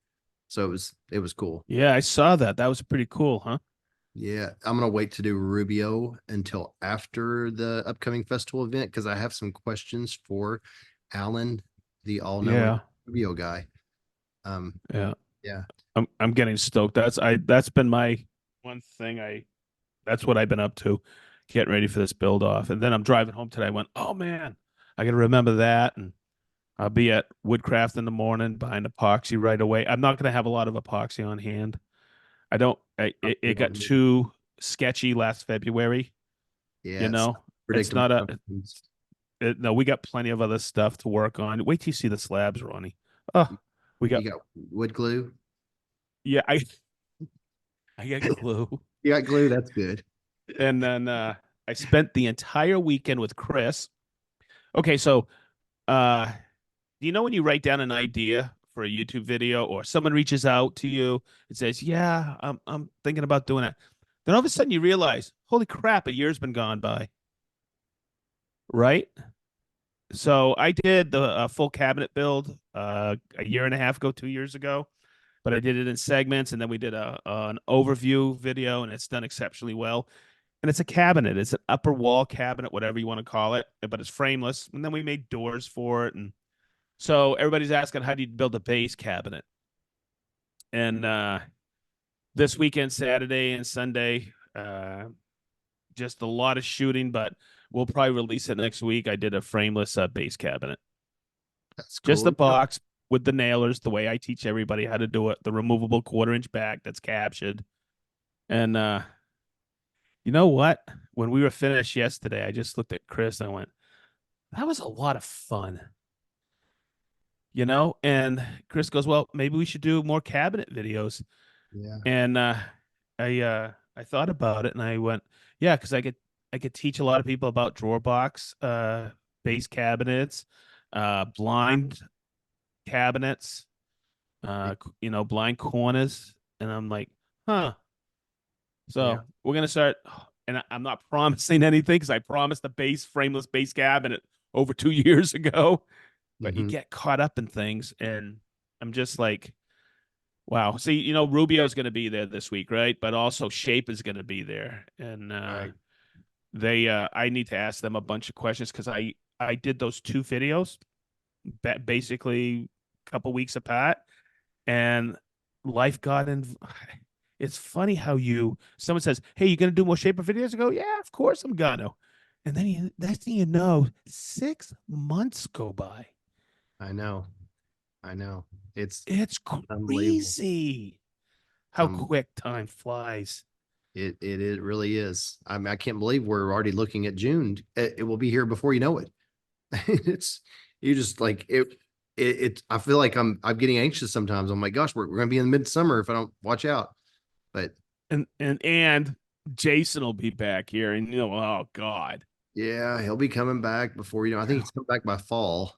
So it was cool. yeah, I saw that. That was pretty cool, huh? Yeah, I'm gonna wait to do Rubio until after the upcoming festival event because I have some questions for Alan, the all-knowing Yeah. Rubio guy. Um, Yeah. yeah, I'm getting stoked. That's been my one thing that's what I've been up to, getting ready for this build off. And then I'm driving home today. I went, oh man, I gotta remember that. And I'll be at Woodcraft in the morning buying epoxy right away. I'm not gonna have a lot of epoxy on hand. I don't it got too sketchy last February, yeah, you it's know. It's predictable. not no, we got plenty of other stuff to work on. Wait till you see the slabs, Ronnie. Oh, we got You got wood glue. yeah, I got glue. You got glue. That's good. And then I spent the entire weekend with Chris. Okay, so uh do you know when you write down an idea for a YouTube video or someone reaches out to you and says, "Yeah, I'm thinking about doing it." Then all of a sudden you realize, "Holy crap, a year's been gone by." Right? So I did the full cabinet build a year and a half ago, 2 years ago, but I did it in segments and then we did an overview video and it's done exceptionally well. And it's a cabinet. It's an upper wall cabinet, whatever you want to call it, but it's frameless. And then we made doors for it. And so everybody's asking, how do you build a base cabinet? And this weekend, Saturday and Sunday, just a lot of shooting, but we'll probably release it next week. I did a frameless base cabinet, That's just cool. a box with the nailers, the way I teach everybody how to do it, the removable 1/4 inch back that's captured. And you know what? When we were finished yesterday, I just looked at Chris and I went, That was a lot of fun, you know? And Chris goes, well, maybe we should do more cabinet videos. Yeah. And I thought about it and I went, yeah, because I could teach a lot of people about drawer box base cabinets, blind cabinets, blind corners. And I'm like, huh. Yeah. So we're gonna start, and I'm not promising anything because I promised a base frameless base cabinet over 2 years ago. But you Hmm. get caught up in things, and I'm just like, wow. See, Rubio's going to be there this week, right? But also Shape is going to be there, and Right. I need to ask them a bunch of questions because I did those two videos basically a couple weeks apart, and life got in. It's funny how someone says, "Hey, you gonna do more Shaper videos?" I go, "Yeah, of course I'm gonna." And then next thing you know, 6 months go by. I know. I know. It's It's unbelievable. crazy It's how quick time flies. it really is. I mean, I can't believe we're already looking at June. It will be here before you know it. It's you just like it. I feel like I'm getting anxious sometimes. I'm like, gosh, we're gonna be in midsummer if I don't watch out. But And Jason will be back here, and oh God. yeah, he'll be coming back before you know. I think he's coming back by fall.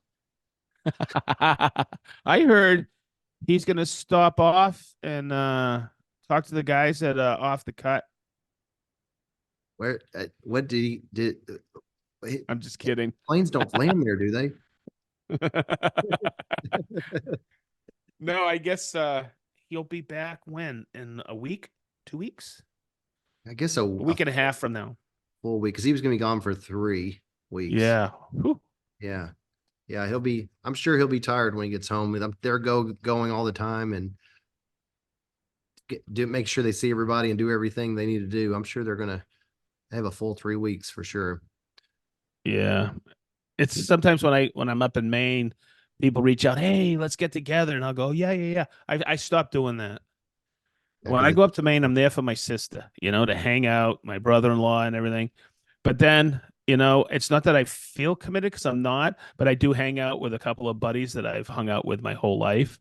I heard he's gonna stop off and talk to the guys at Off the Cut. Where what did he did? I'm just kidding. Planes don't land there, do they? No, I guess he'll be back when? In a week? 2 weeks? I guess A a week and a half from now. full week because he was going to be gone for 3 weeks. Yeah. Whew. Yeah, yeah, he'll be. I'm sure he'll be tired when he gets home. They're going all the time and make sure they see everybody and do everything they need to do. I'm sure they're gonna have a full 3 weeks for sure. Yeah. It's sometimes when I'm up in Maine, people reach out, "Hey, let's get together," and I'll go, "Yeah, yeah, yeah." I stopped doing that. Yeah, When I because go up to Maine, I'm there for my sister, to hang out, my brother-in-law and everything. But then, it's not that I feel committed because I'm not, but I do hang out with a couple of buddies that I've hung out with my whole life.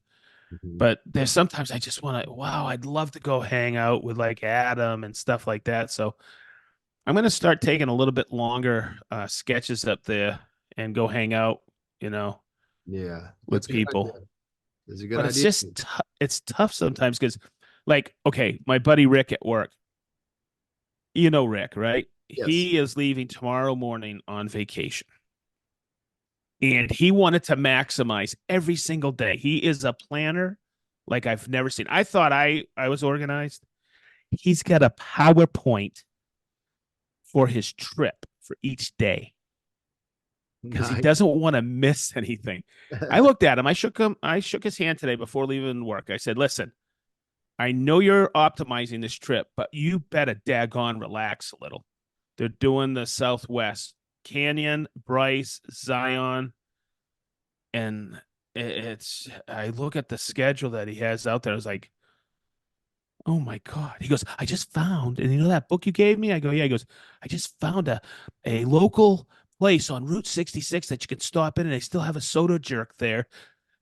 But there's sometimes I just want to, wow, I'd love to go hang out with like Adam and stuff like that. So I'm going to start taking a little bit longer sketches up there and go hang out, you know, yeah, with that's a good idea. people. It's a good But it's idea. just it's tough sometimes because, like, okay, my buddy Rick at work, Rick, right? Yes. He is leaving tomorrow morning on vacation. And he wanted to maximize every single day. He is a planner like I've never seen. I thought I was organized. He's got a PowerPoint for his trip for each day because he Nice. doesn't want to miss anything. I looked at him. I shook his hand today before leaving work. I said, "Listen, I know you're optimizing this trip, but you better daggone relax a little. They're doing the Southwest Canyon, Bryce, Zion, and I look at the schedule that he has out there. I was like, oh my God. He goes, I just found, and that book you gave me? I go, yeah. He goes, I just found a local place on Route 66 that you can stop in, and they still have a soda jerk there.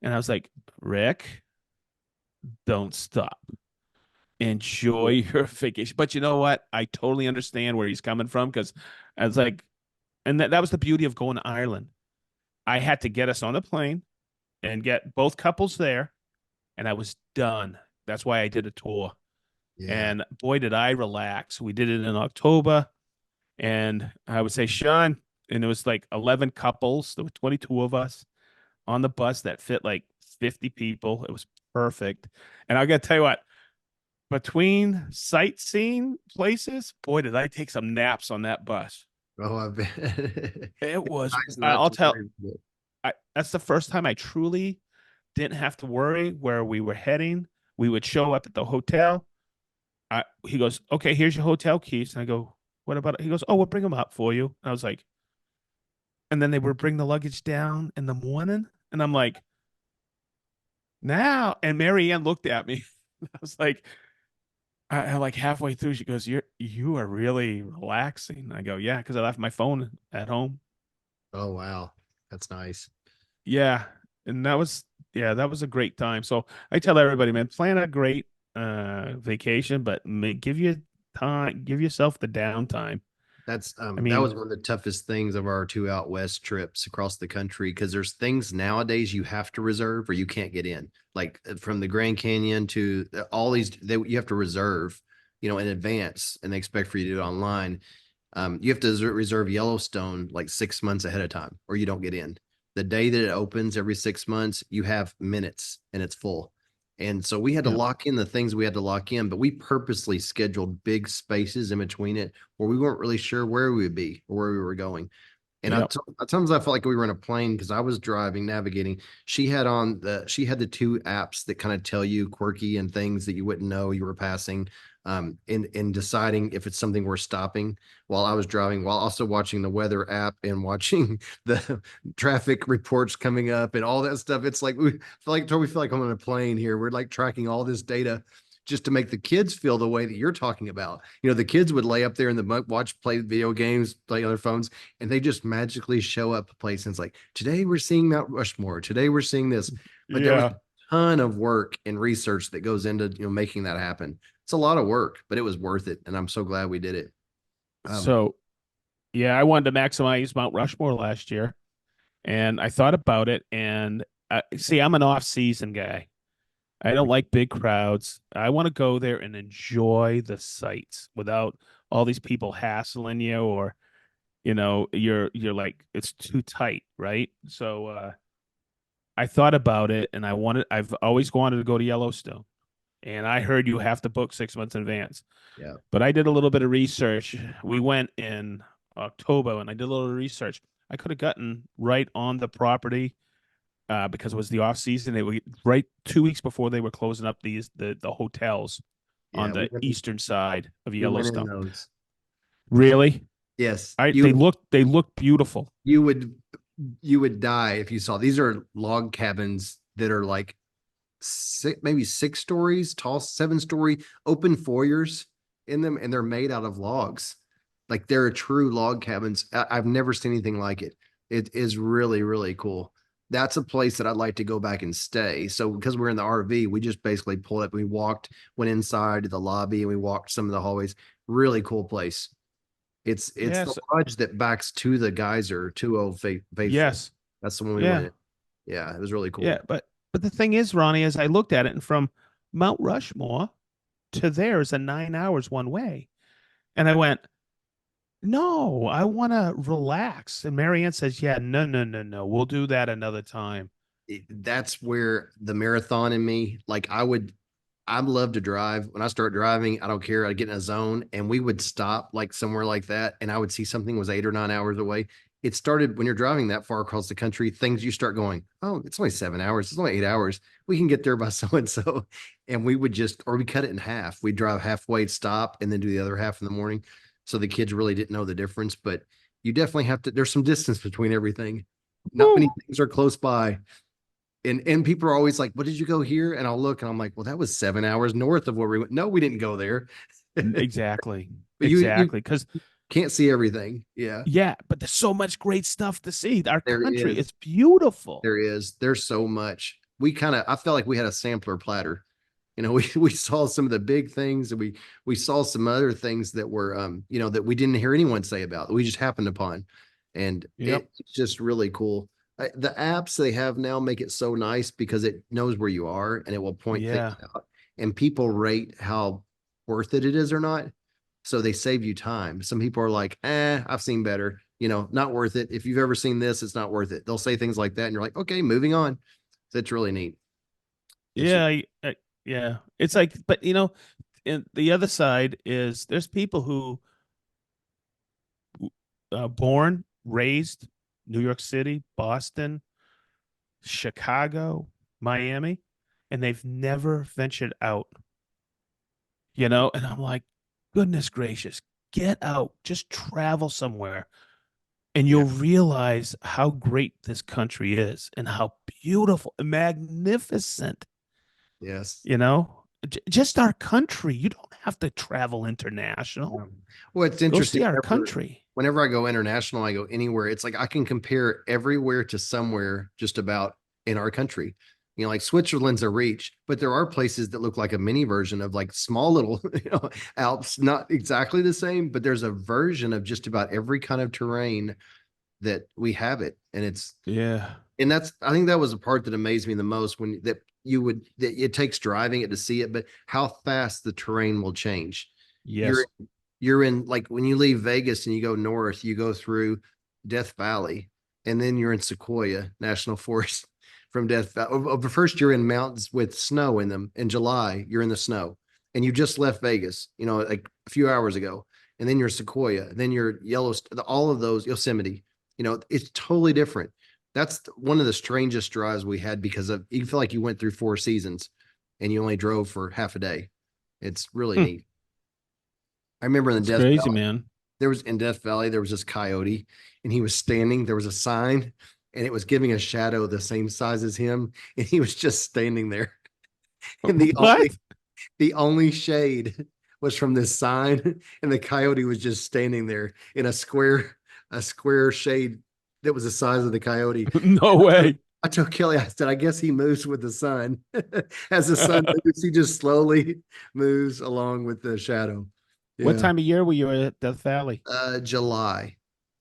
And I was like, Rick, don't stop. Enjoy your vacation. But you know what? I totally understand where he's coming from because I was like, and that was the beauty of going to Ireland. I had to get us on the plane and get both couples there, and I was done. That's why I did a tour. Yeah. And boy, did I relax. We did it in October, and I would say, Sean, and it was like 11 couples. There were 22 of us on the bus that fit like 50 people. It was perfect. And I got to tell you what, between sightseeing places, boy, did I take some naps on that bus. Oh, I bet. It It's was, nice not I'll to tell, worry about it. that's the first time I truly didn't have to worry where we were heading. We would show up at the hotel. He goes, okay, here's your hotel keys. And I go, what about it? He goes, oh, we'll bring them up for you. And I was like, and then they would bring the luggage down in the morning. And I'm like, now. And Mary Ann looked at me. I was like, I like halfway through, she goes, you are really relaxing. I go, yeah, because I left my phone at home. Oh, wow. That's nice. Yeah, and that was a great time. So I tell everybody, man, plan a great vacation, but give you time, give yourself the downtime. That's I that mean, was one of the toughest things of our two out west trips across the country because there's things nowadays you have to reserve or you can't get in. Like from the Grand Canyon to all these, you have to reserve, in advance, and they expect for you to do it online. You have to reserve Yellowstone like 6 months ahead of time, or you don't get in. The day that it opens every 6 months, you have minutes and it's full. And so we had to yeah, lock in the things we had to lock in, but we purposely scheduled big spaces in between it where we weren't really sure where we would be or where we were going. And yeah, at times I felt like we were in a plane because I was driving, navigating. She had the two apps that kind of tell you quirky and things that you wouldn't know you were passing, in deciding if it's something worth stopping while I was driving, while also watching the weather app and watching the traffic reports coming up and all that stuff. It's like we totally feel like I'm on a plane here. We're like tracking all this data just to make the kids feel the way that you're talking about. The kids would lay up there in the muck, watch, play video games, play on their phones, and they just magically show up a place and it's like, today we're seeing Mount Rushmore. Today we're seeing this. But there was a yeah. ton of work and research that goes into making that happen. It's a lot of work, but it was worth it, and I'm so glad we did it. Um, So yeah, I wanted to maximize Mount Rushmore last year, and I thought about it. And see, I'm an off-season guy. I don't like big crowds. I want to go there and enjoy the sights without all these people hassling you, or you're like it's too tight, right? So I thought about it, and I've always wanted to go to Yellowstone, and I heard you have to book 6 months in advance. yeah, But I did a little bit of research. We went in October, and I did a little research. I could have gotten right on the property because it was the off season. They were right 2 weeks before they were closing up the hotels on yeah, the eastern side of we went in Yellowstone. those. Really? Yes, I they look beautiful. you would you would die if you saw. These are log cabins that are like maybe 6 stories tall, 7 story, open foyers in them, and they're made out of logs. Like they're true log cabins. I've never seen anything like it. It is really, really cool. That's a place that I'd like to go back and stay. So because we're in the RV, we just basically pulled up. We walked, went inside the lobby, and we walked some of the hallways. Really cool place. It's the Yes, lodge that backs to the geyser, to Old Faithful. yes, That's the one we went yeah, in. Yeah, it was really yeah. cool. But the thing is, Ronnie, as I looked at it, and from Mount Rushmore to there is a 9 hours one way, and I went, no, I want to relax. And Marianne says, yeah, no, no, no, no. We'll do that another time. That's where the marathon in me, like I'd love to drive. When I start driving, I don't care. I get in a zone and we would stop like somewhere like that. And I would see something was 8 or 9 hours away. It started when you're driving that far across the country, things you start going, oh, it's only 7 hours. It's only 8 hours. We can get there by so and so. And we would or we cut it in half. We'd drive halfway, stop, and then do the other half in the morning. So the kids really didn't know the difference. But you definitely have to, there's some distance between everything. Not many Woo. things are close by. And people are always like, "What did you go here?" And I'll look, and I'm like, "Well, that was 7 hours north of where we went." No, we didn't go there. But Exactly. you Exactly. Because, can't see everything. Yeah, yeah, but there's so much great stuff to see. Our there country is. is beautiful. There is. There's so much. I felt like we had a sampler platter. We saw some of the big things, and we saw some other things that were that we didn't hear anyone say about, that we just happened upon. And Yep. it's just really cool. The apps they have now make it so nice because it knows where you are and it will point things Yeah. out. And people rate how worth it is or not. So they save you time. Some people are like, I've seen better, not worth it. If you've ever seen this, it's not worth it. They'll say things like that. And you're like, okay, moving on. That's really neat. It's just, Yeah. Yeah. It's like, but and the other side is there's people who born, raised New York City, Boston, Chicago, Miami, and they've never ventured out, and I'm like, goodness gracious, get out, just travel somewhere, and yeah, you'll realize how great this country is and how beautiful and magnificent, yes. just our country. You don't have to travel international. Well, it's Go interesting. see our Whenever country. whenever I go international, I go anywhere. It's like I can compare everywhere to somewhere just about in our country. You know, like Switzerland's a reach, but there are places that look like a mini version of like small little, Alps, not exactly the same, but there's a version of just about every kind of terrain that we have it. And Yeah. that's, I think that was the part that amazed me the most when that you would, that it takes driving it to see it, but how fast the terrain will change. You're Yes. you're in like when you leave Vegas and you go north, you go through Death Valley, and then you're in Sequoia National Forest from Death Valley. But first, you're in mountains with snow in them. In July, you're in the snow, and you just left Vegas, like a few hours ago, and then you're Sequoia, then you're Yellowstone, all of those Yosemite. It's totally different. That's one of the strangest drives we had because of you feel like you went through four seasons, and you only drove for half a day. It's really Hmm. neat. I remember in the It's Death crazy, Valley, man. there was this coyote and he was standing, there was a sign and it was giving a shadow the same size as him. And he was just standing there. And What? the only shade was from this sign. And the coyote was just standing there in a square shade that was the size of the coyote. No way. I told Kelly, I said, I guess he moves with the sun. As the sun moves, he just slowly moves along with the shadow. What Yeah. time of year were you at Death Valley? July.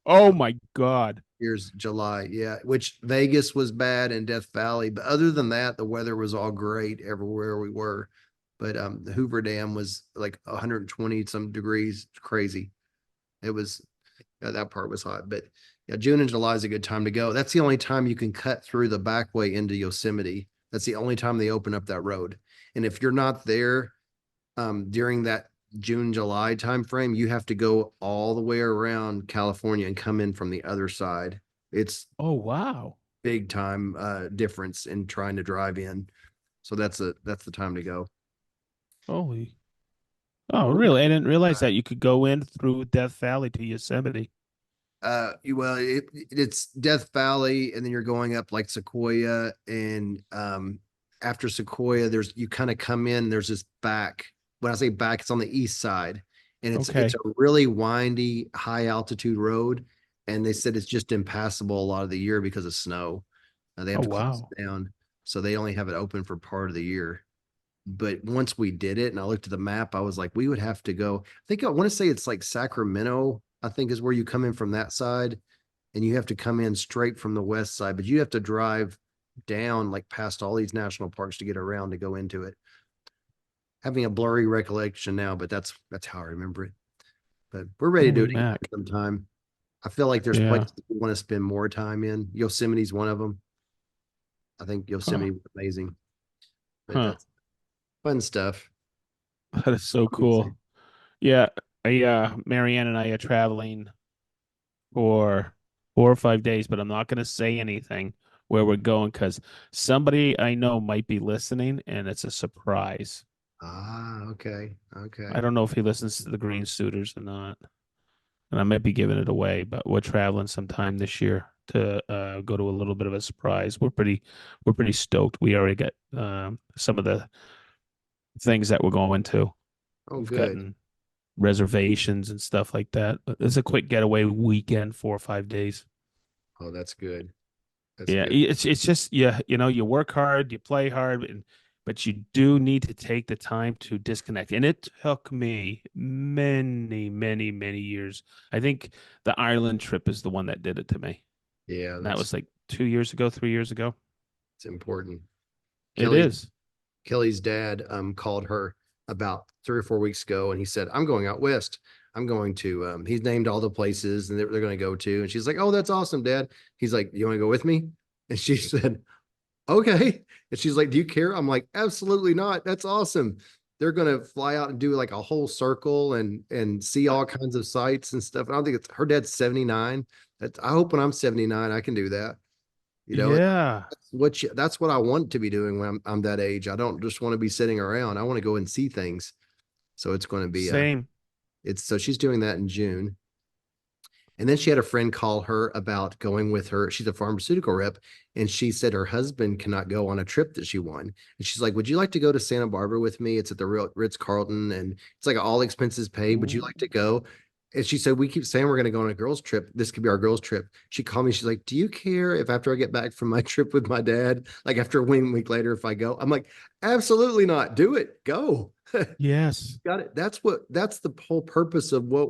Oh my God. Here's July. Yeah. Which Vegas was bad and Death Valley. But other than that, the weather was all great everywhere we were. But the Hoover Dam was like 120 some degrees. Crazy. It was that part was hot. But yeah, June and July is a good time to go. That's the only time you can cut through the back way into Yosemite. That's the only time they open up that road. And if you're not there during that June, July timeframe, you have to go all the way around California and come in from the other side. It's Oh wow. big time difference in trying to drive in. So that's the time to go. Holy. Oh, We're really? I ready. didn't realize that you could go in through Death Valley to Yosemite. It's Death Valley, and then you're going up like Sequoia, and after Sequoia, there's you kind of come in. There's this back. When I say back, it's on the east side, and it's a Okay. really windy, high altitude road. And they said it's just impassable a lot of the year because of snow. They have Oh to close wow. it down, so they only have it open for part of the year. But once we did it and I looked at the map, I was like, we would have to go. I think I want to say it's like Sacramento, I think is where you come in from that side. And you have to come in straight from the west side, but you have to drive down like past all these national parks to get around to go into it. Having a blurry recollection now, but that's how I remember it. But we're ready to do Holy it again Mac. sometime. I feel like there's Yeah. places we want to spend more time in. Yosemite's one of them. I think Huh. Yosemite was amazing, but Huh. that's fun stuff. That is so Amazing. cool. Yeah. Marianne and I are traveling for 4 or 5 days, but I'm not going to say anything where we're going because somebody I know might be listening and it's a surprise. Ah, okay. I Okay. don't know if he listens to the Green Suitors or not, and I might be giving it away, but we're traveling sometime this year to go to a little bit of a surprise. We're pretty stoked. We already got some of the things that we're going to. Oh, We've good. gotten reservations and stuff like that. But it's a quick getaway weekend, 4 or 5 days. Oh, that's good. That's Yeah, good. it's just yeah, you work hard, you play hard, but you do need to take the time to disconnect. And it took me many, many, many years. I think the Ireland trip is the one that did it to me. Yeah, And that that's was like 2 years ago, 3 years ago. it's important. It Kelly's is. Kelly's dad called her about 3 or 4 weeks ago and he said, I'm going out west. I'm going to he's named all the places and they're going to go to. And she's like, oh, that's awesome, Dad. He's like, you want to go with me? And she said, okay. And she's like, do you care? I'm like, absolutely not. That's awesome. They're going to fly out and do like a whole circle and see all kinds of sights and stuff. And I don't think it's her dad's 79. I hope when I'm 79 I can do that. You know, Yeah. that's what I want to be doing when I'm that age. I don't just want to be sitting around. I want to go and see things. So it's going to be Same. it's so she's doing that in June. And then she had a friend call her about going with her. She's a pharmaceutical rep, and she said her husband cannot go on a trip that she won. And she's like, "Would you like to go to Santa Barbara with me? It's at the Ritz Carlton, and it's like all expenses paid. Would you Ooh. like to go?" and she said, we keep saying we're going to go on a girls' trip. This could be our girls' trip. She called me. She's like, do you care if after I get back from my trip with my dad, like after a week later, if I go? I'm like, absolutely not. Do it. Go. Yes. Got it. That's the whole purpose of what,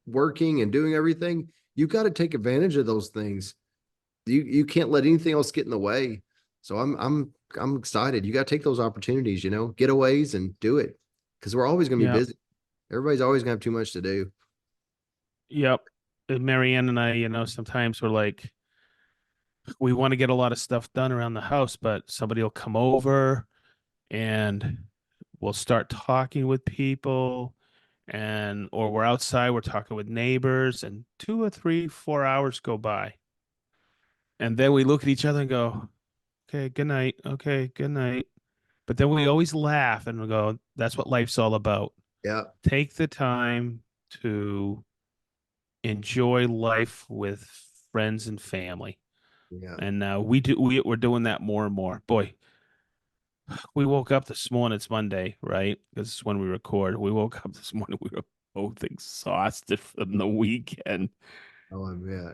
working and doing everything. You got to take advantage of those things. You can't let anything else get in the way. So I'm excited. You got to take those opportunities, getaways and do it because we're always going to be Yeah. busy. Everybody's always going to have too much to do. Yep. And Marianne and I, sometimes we're like, we want to get a lot of stuff done around the house, but somebody will come over and we'll start talking with people, and or we're outside, we're talking with neighbors, and 2 or 3, 4 hours go by. And then we look at each other and go, okay, good night. Okay, good night. But then we always laugh and we go, that's what life's all about. Yeah. Take the time to enjoy life with friends and family. Yeah. And we're doing that more and more. Boy, we woke up this morning, it's Monday, right? This is when we record. We woke up this morning, we were both exhausted from the weekend Oh, yeah.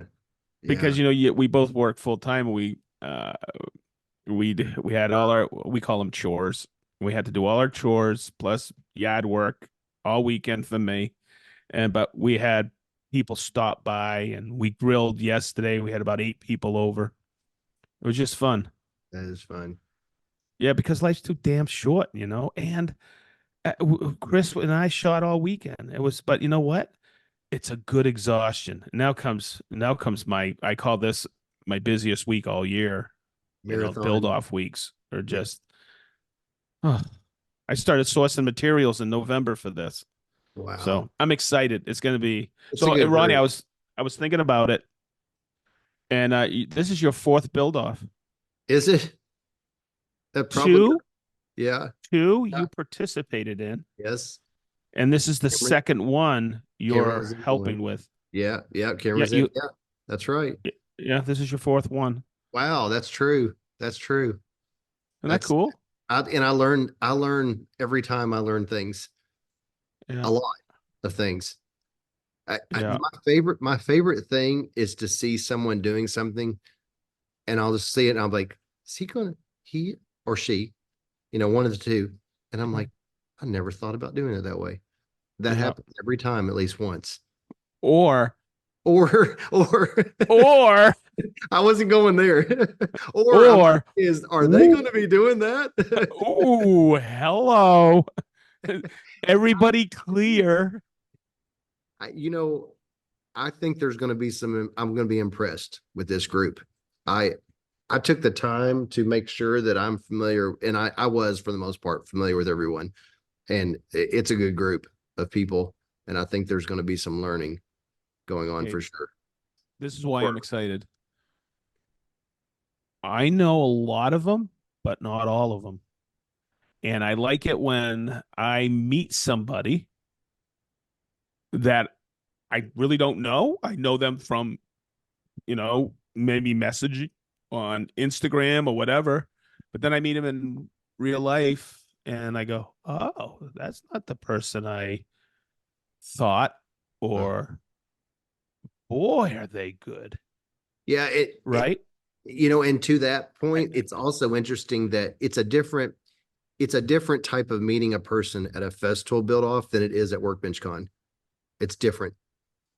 Yeah. because we both work full time. We had all our, we call them chores. We had to do all our chores plus yard work all weekend for me. But we had people stop by and we grilled yesterday. We had about 8 people over. It was just fun. That is fun. Yeah, because life's too damn short, And Chris and I shot all weekend. But you know what? It's a good exhaustion. Now comes I call this my busiest week all year. Build Marathon. off weeks are Yeah. just. Oh, I started sourcing materials in November for this, Wow. so I'm excited. It's going to be It's a so. good Ronnie, I group. was I was thinking about it, and this is your fourth build off. Is it? That probably, Two, yeah. two Yeah. you participated in, Yes. and this is the Cameron, second one Cameron you're was in one. helping with. Yeah. Yeah. Yeah, Cameron's in. Yeah. That's right. yeah, this is your fourth one. Wow. That's true. That's true. Isn't that That's, cool? I learn every time I learn things, Yeah, a lot of things. yeah, My favorite thing is to see someone doing something and I'll just see it and I'm like, is he or she, one of the two. And I'm mhm, like, I never thought about doing it that way. That yeah. happens every time, at least once. Or, Or or, I wasn't going there. Or I'm like, or. are they Ooh, going to be doing that? ooh, hello. Everybody clear. I, you know, I think there's going to be I'm going to be impressed with this group. I I took the time to make sure that I'm familiar, and I was for the most part familiar with everyone, and it's a good group of people, and I think there's going to be some learning going on Okay, for sure. this is why I'm excited. I know a lot of them, but not all of them. And I like it when I meet somebody that I really don't know. I know them from, maybe messaging on Instagram or whatever. But then I meet them in real life and I go, oh, that's not the person I thought, Uh, or boy, are they good. yeah, Right? and to that point, it's also interesting that it's a different type of meeting a person at a festival build off than it is at Workbench Con. It's different.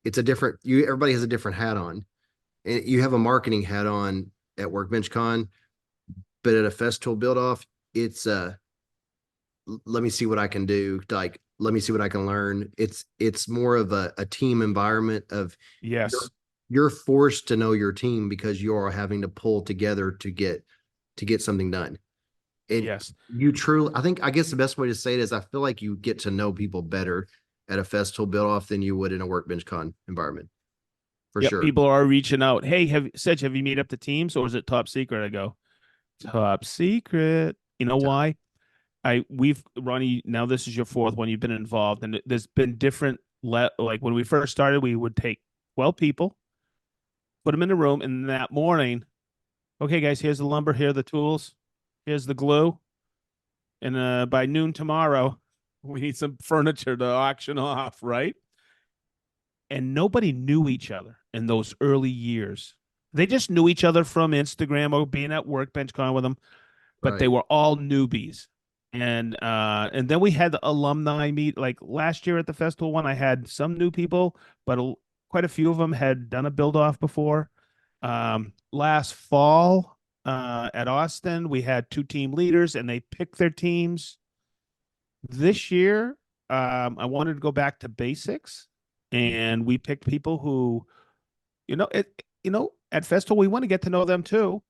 It's a different. Everybody has a different hat on, and you have a marketing hat on at Workbench Con, but at a festival build off, it's let me see what I can do. Like, let me see what I can learn. It's more of a team environment of you're Yes. you're forced to know your team because you are having to pull together to get something done. And Yes. you truly, I guess the best way to say it is I feel like you get to know people better at a festival build off than you would in a workbench con environment for Yep. sure. People are reaching out. Hey, Sedge, have you made up the teams or is it top secret? I go, top secret. You know why? We've Ronnie, now this is your fourth one. You've been involved, and there's been different like when we first started, we would take 12 people, put them in a room, and that morning, okay, guys, here's the lumber, here are the tools, here's the glue, and by noon tomorrow, we need some furniture to auction off, right? and nobody knew each other in those early years. They just knew each other from Instagram or being at Workbench Con with them, but they Right. were all newbies. And then we had the alumni meet. Like last year at the festival one, I had some new people, but quite a few of them had done a build off before. Last fall at Austin, we had two team leaders and they picked their teams. This year, I wanted to go back to basics, and we picked people who, at festival we want to get to know them too.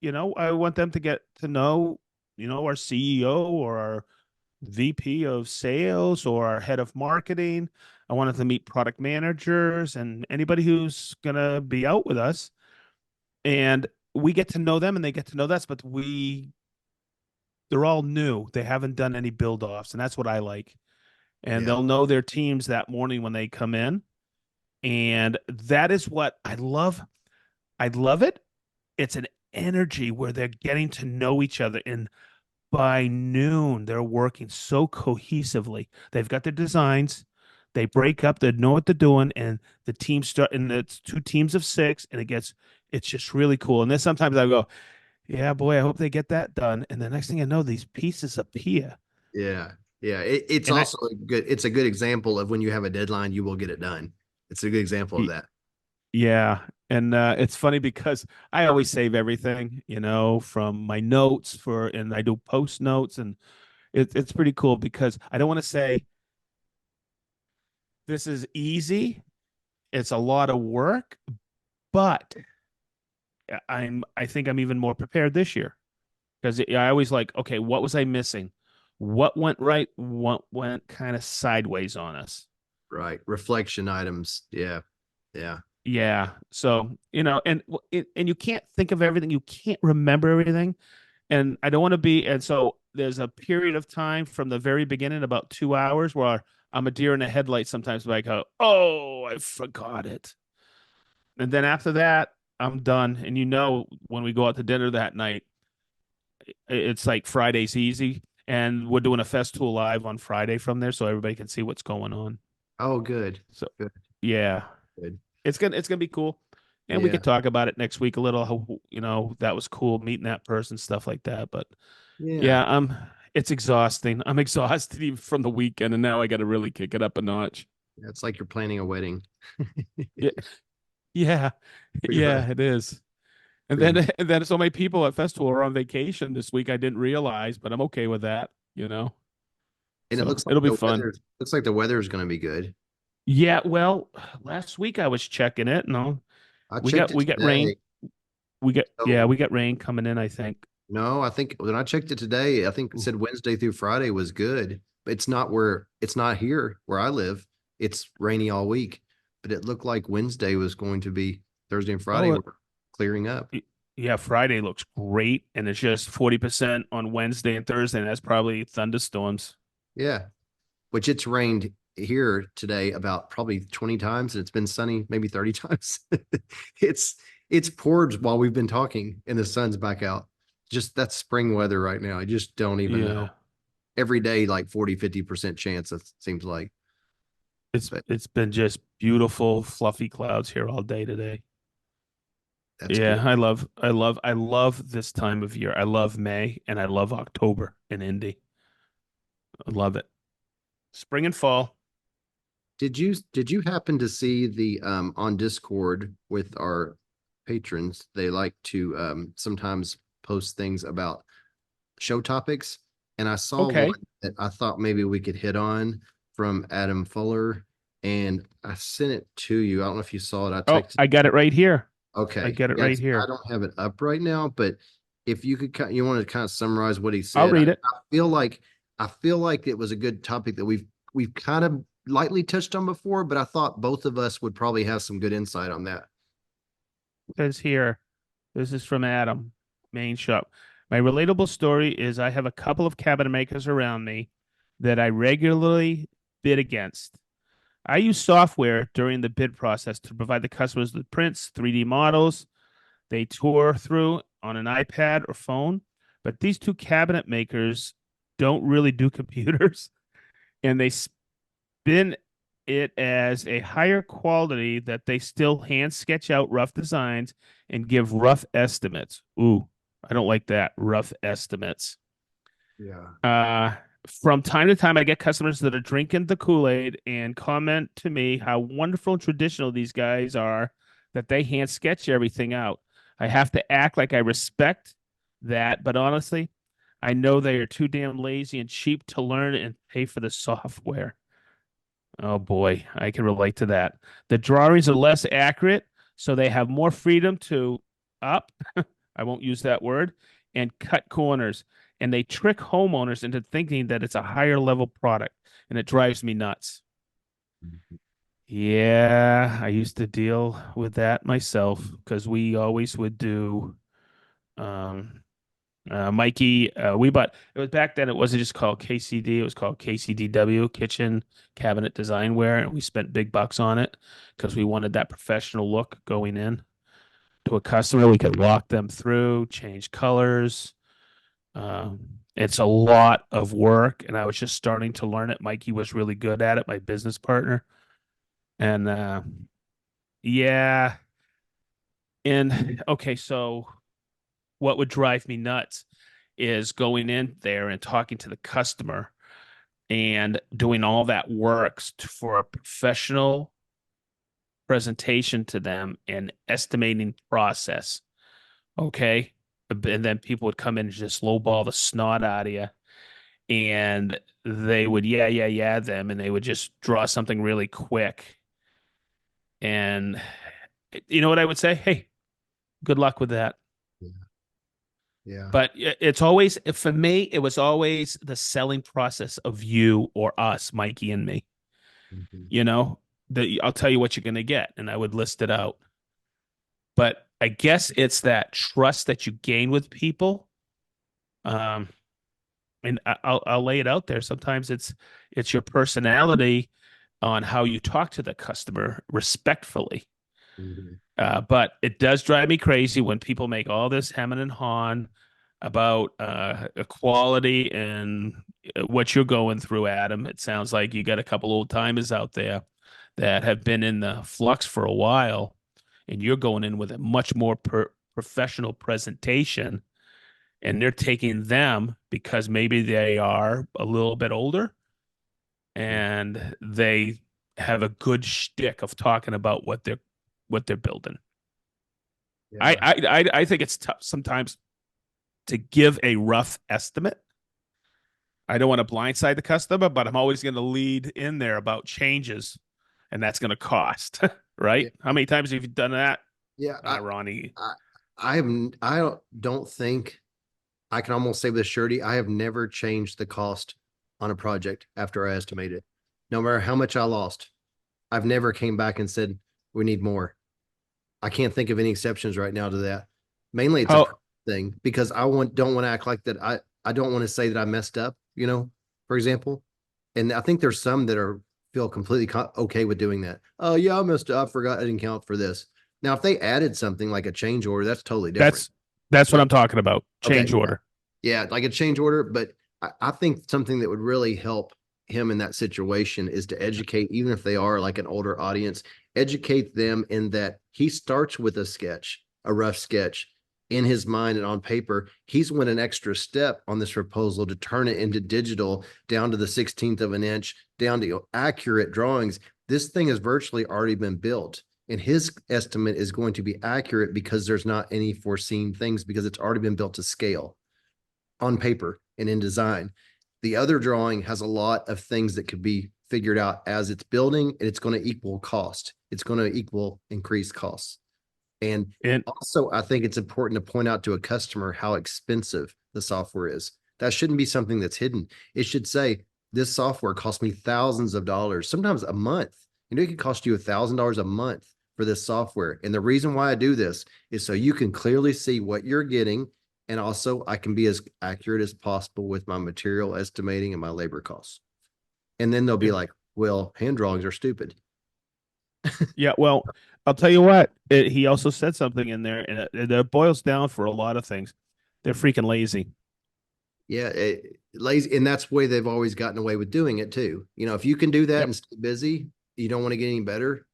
I want them to get to know, our CEO or our VP of sales or our head of marketing. I wanted to meet product managers and anybody who's gonna be out with us, and we get to know them and they get to know us, but they're all new. They haven't done any build offs, and that's what I like. And Yeah. they'll know their teams that morning when they come in. And that is what I love. I love it. It's an energy where they're getting to know each other. And by noon, they're working so cohesively. They've got their designs. They break up, they know what they're doing, and the teams start, and it's two teams of six, and it's just really cool. And then sometimes I go, yeah, boy, I hope they get that done. And the next thing I know, these pieces appear. Yeah. Yeah. It's And I, also it's a good example of when you have a deadline, you will get it done. It's a good example of that. Yeah. And it's funny because I always save everything, from my notes and I do post notes, and it's pretty cool because I don't want to say this is easy. It's a lot of work, but I think I'm even more prepared this year because I always like, okay, what was I missing? What went right? What went kind of sideways on us? Right. Reflection items. Yeah. Yeah. Yeah. So, and you can't think of everything. You can't remember everything. And I don't want to be. And so there's a period of time from the very beginning, about 2 hours, where I'm a deer in the headlights sometimes. But I go, oh, I forgot it. And then after that, I'm done. And when we go out to dinner that night, it's like Friday's easy. And we're doing a Festool live on Friday from there so everybody can see what's going on. Oh, good. So, Good. yeah. Good. It's gonna be cool, and we Yeah. could talk about it next week a little. How that was cool meeting that person, stuff like that. But Yeah. yeah, it's exhausting. I'm exhausted even from the weekend, and now I got to really kick it up a notch. Yeah, it's like you're planning a wedding. Yeah, yeah, Pretty much. yeah, it is. And Pretty then much. and then so many people at festival are on vacation this week. I didn't realize, but I'm okay with that. And it So looks like it'll be the fun. weather is going to be good. Yeah, well, last week I was checking it. No, I we checked got it we got rain. today. Yeah, So we got rain coming in, I think. no, I think when I checked it today, I think it Ooh. said Wednesday through Friday was good. But it's not here where I live. It's rainy all week. But it looked like Wednesday was going to be Thursday and Friday Oh, were clearing up. yeah, Friday looks great, and it's just 40% on Wednesday and Thursday, and that's probably thunderstorms. Yeah. Which it's rained here today about probably 20 times and it's been sunny maybe 30 times. it's it's poured while we've been talking and the sun's back out. Just that's spring weather right now. I just don't even know. Yeah, Every day like 40-50% chance it seems like. it's But it's been just beautiful, fluffy clouds here all day today. that's Yeah, good. I love this time of year. I love May and I love October in Indy. I love it. Spring and fall. Did you happen to see the on Discord with our patrons? They like to sometimes post things about show topics. And I saw Okay. one that I thought maybe we could hit on from Adam Fuller. And I sent it to you. I don't know if you saw it. I Oh, texted. I got it right here. I Okay. got it Yeah, right I here. don't have it up right now, but if you could, you want to kind of summarize what he I'll said. read it. I feel like it was a good topic that we've kind of lightly touched on before, but I thought both of us would probably have some good insight on that. It says here, this is from Adam, main shop. My relatable story is I have a couple of cabinet makers around me that I regularly bid against. I use software during the bid process to provide the customers with prints, 3D models they tour through on an iPad or phone. But these two cabinet makers don't really do computers, and they spin. it as a higher quality that they still hand sketch out rough designs and give rough estimates. Ooh, I don't like that. Rough estimates. Yeah. Uh, from time to time, I get customers that are drinking the Kool-Aid and comment to me how wonderful and traditional these guys are, that they hand sketch everything out. I have to act like I respect that, but honestly, I know they are too damn lazy and cheap to learn and pay for the software. Oh boy, I can relate to that. The drawings are less accurate, so they have more freedom to up, I won't use that word, and cut corners. And they trick homeowners into thinking that it's a higher level product, and it drives me nuts. Yeah, I used to deal with that myself because we always would do um Mikey, we bought it was back then it wasn't just called KCD, it was called KCDW, Kitchen Cabinet Designware, and we spent big bucks on it because we wanted that professional look going in to a customer. We could walk them through, change colors. It's a lot of work, and I was just starting to learn it. Mikey was really good at it, my business partner. And yeah, and okay, so what would drive me nuts is going in there and talking to the customer and doing all that work for a professional presentation to them and estimating process. Okay. And then people would come in and just lowball the snot out of you. And they would, yeah, them, and they would just draw something really quick. And you know what I would say? Hey, good luck with that. Yeah. Yeah. But it's always, for me, it was always the selling process of you or us, Mikey and me. Mhm. You know, I'll tell you what you're going to get, and I would list it out. But I guess it's that trust that you gain with people. Um, and I'll lay it out there. Sometimes it's your personality on how you talk to the customer respectfully. Mhm. But it does drive me crazy when people make all this hemming and hawing about equality and what you're going through, Adam. It sounds like you got a couple old timers out there that have been in the flux for a while, and you're going in with a much more professional presentation, and they're taking them because maybe they are a little bit older and they have a good shtick of talking about what they're building. I Yeah. I I think it's tough sometimes to give a rough estimate. I don't want to blindside the customer, but I'm always going to lead in there about changes, and that's going to cost, right? Yeah. How many times have you done that, Yeah. Ronnie? I, I don't think I can almost say with surety, I have never changed the cost on a project after I estimate it. No matter how much I lost, I've never came back and said, we need more. I can't think of any exceptions right now to that. Mainly it's a How thing because don't want to act like that. I don't want to say that I messed up, for example. And I think there's some that are feel completely okay with doing that. Oh yeah, I messed up. I forgot I didn't count for this. Now, if they added something like a change order, that's totally different. that's what But I'm talking about. okay, Change yeah, order. yeah, like a change order. But I think something that would really help him in that situation is to educate, even if they are like an older audience, educate them in that he starts with a sketch, a rough sketch in his mind and on paper. He's went an extra step on this proposal to turn it into digital down to the 16th of an inch, down to accurate drawings. This thing has virtually already been built. And his estimate is going to be accurate because there's not any foreseen things because it's already been built to scale on paper and in design. The other drawing has a lot of things that could be figured out as it's building, and it's going to equal cost. It's going to equal increased costs. And And also, I think it's important to point out to a customer how expensive the software is. That shouldn't be something that's hidden. It should say, this software cost me thousands of dollars, sometimes a month. It could cost you $1,000 a month for this software. And the reason why I do this is so you can clearly see what you're getting. And also, I can be as accurate as possible with my material estimating and my labor costs. And then they'll be like, well, hand drawings are stupid. yeah, well, I'll tell you what. He also said something in there, and it boils down for a lot of things. They're freaking lazy. Yeah, lazy, and that's the way they've always gotten away with doing it too. If you can do that Yep. and stay busy, you don't want to get any better.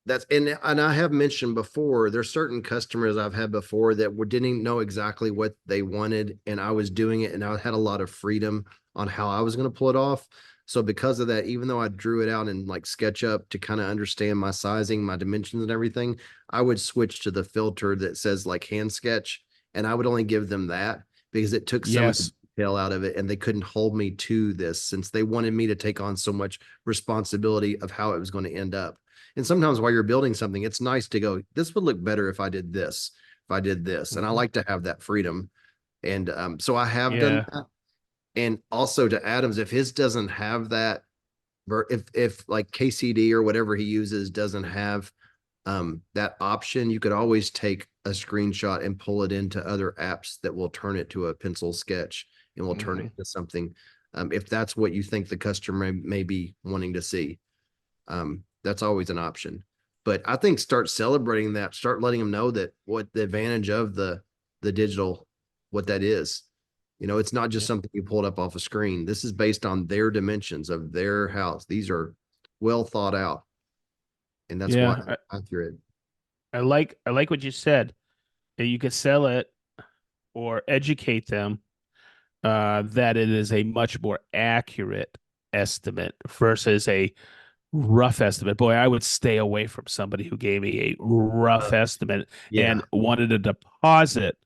That's and I have mentioned before, there's certain customers I've had before that didn't know exactly what they wanted, and I was doing it, and I had a lot of freedom on how I was going to pull it off. So because of that, even though I drew it out in like SketchUp to kind of understand my sizing, my dimensions, and everything, I would switch to the filter that says like hand sketch, and I would only give them that because it took some of the Yes. detail out of it, and they couldn't hold me to this since they wanted me to take on so much responsibility of how it was going to end up. And sometimes while you're building something, it's nice to go, this would look better if I did this, if I did this. And I Mhm. like to have that freedom. And so I have done Yeah. that. And also to Adams, if his doesn't have that, if like KCD or whatever he uses doesn't have that option, you could always take a screenshot and pull it into other apps that will turn it to a pencil sketch and will turn it Mhm. into something if that's what you think the customer may be wanting to see. That's always an option. But I think start celebrating that, start letting them know that what the advantage of the digital, what that is. It's not just Yeah. something you pulled up off a screen. This is based on their dimensions of their house. These are well thought out, and that's why Yeah. they're accurate. I like what you said. You could sell it or educate them that it is a much more accurate estimate versus a rough estimate. Boy, I would stay away from somebody who gave me a rough estimate Yeah. and wanted a deposit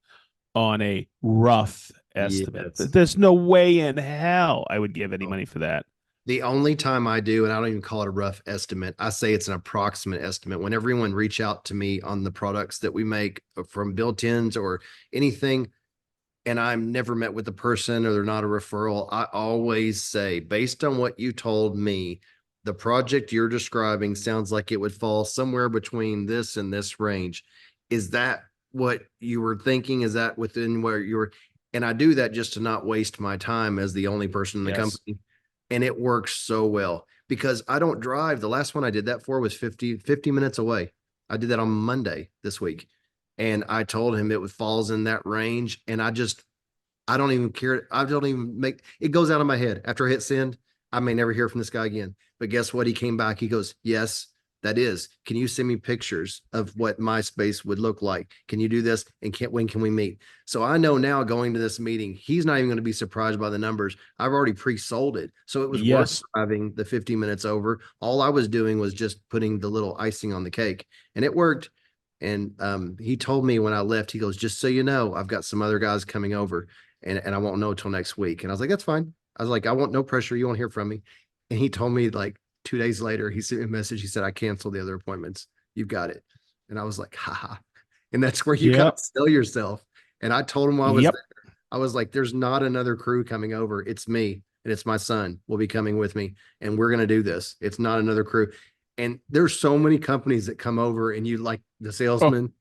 on a rough estimate. Yes. There's no way in hell I would give any money for that. The only time I do, and I don't even call it a rough estimate, I say it's an approximate estimate. When everyone reach out to me on the products that we make from built-ins or anything, and I'm never met with the person or they're not a referral, I always say, based on what you told me, the project you're describing sounds like it would fall somewhere between this and this range. Is that what you were thinking? Is that within where you were? And I do that just to not waste my time as the only person in the Yes. company. And it works so well because I don't drive. The last one I did that for was 50 minutes away. I did that on Monday this week. And I told him it falls in that range. And I don't even care. I don't even make it goes out of my head. After I hit send, I may never hear from this guy again. But guess what? He came back. He goes, yes, that is. Can you send me pictures of what my space would look like? Can you do this? And when can we meet? So I know now going to this meeting, he's not even going to be surprised by the numbers. I've already pre-sold it. So it was worth Yes. driving the 50 minutes over. All I was doing was just putting the little icing on the cake, and it worked. And he told me when I left, he goes, just so you know, I've got some other guys coming over and I won't know till next week. And I was like, that's fine. I was like, I want no pressure. You won't hear from me. And he told me like 2 days later, he sent me a message. He said, I canceled the other appointments. You've got it. And I was like, haha. And that's where you kind Yep. of sell yourself. And I told him while I was Yep. there, I was like, there's not another crew coming over. It's me and it's my son will be coming with me. And we're going to do this. It's not another crew. And there's so many companies that come over and you like the Oh, salesman,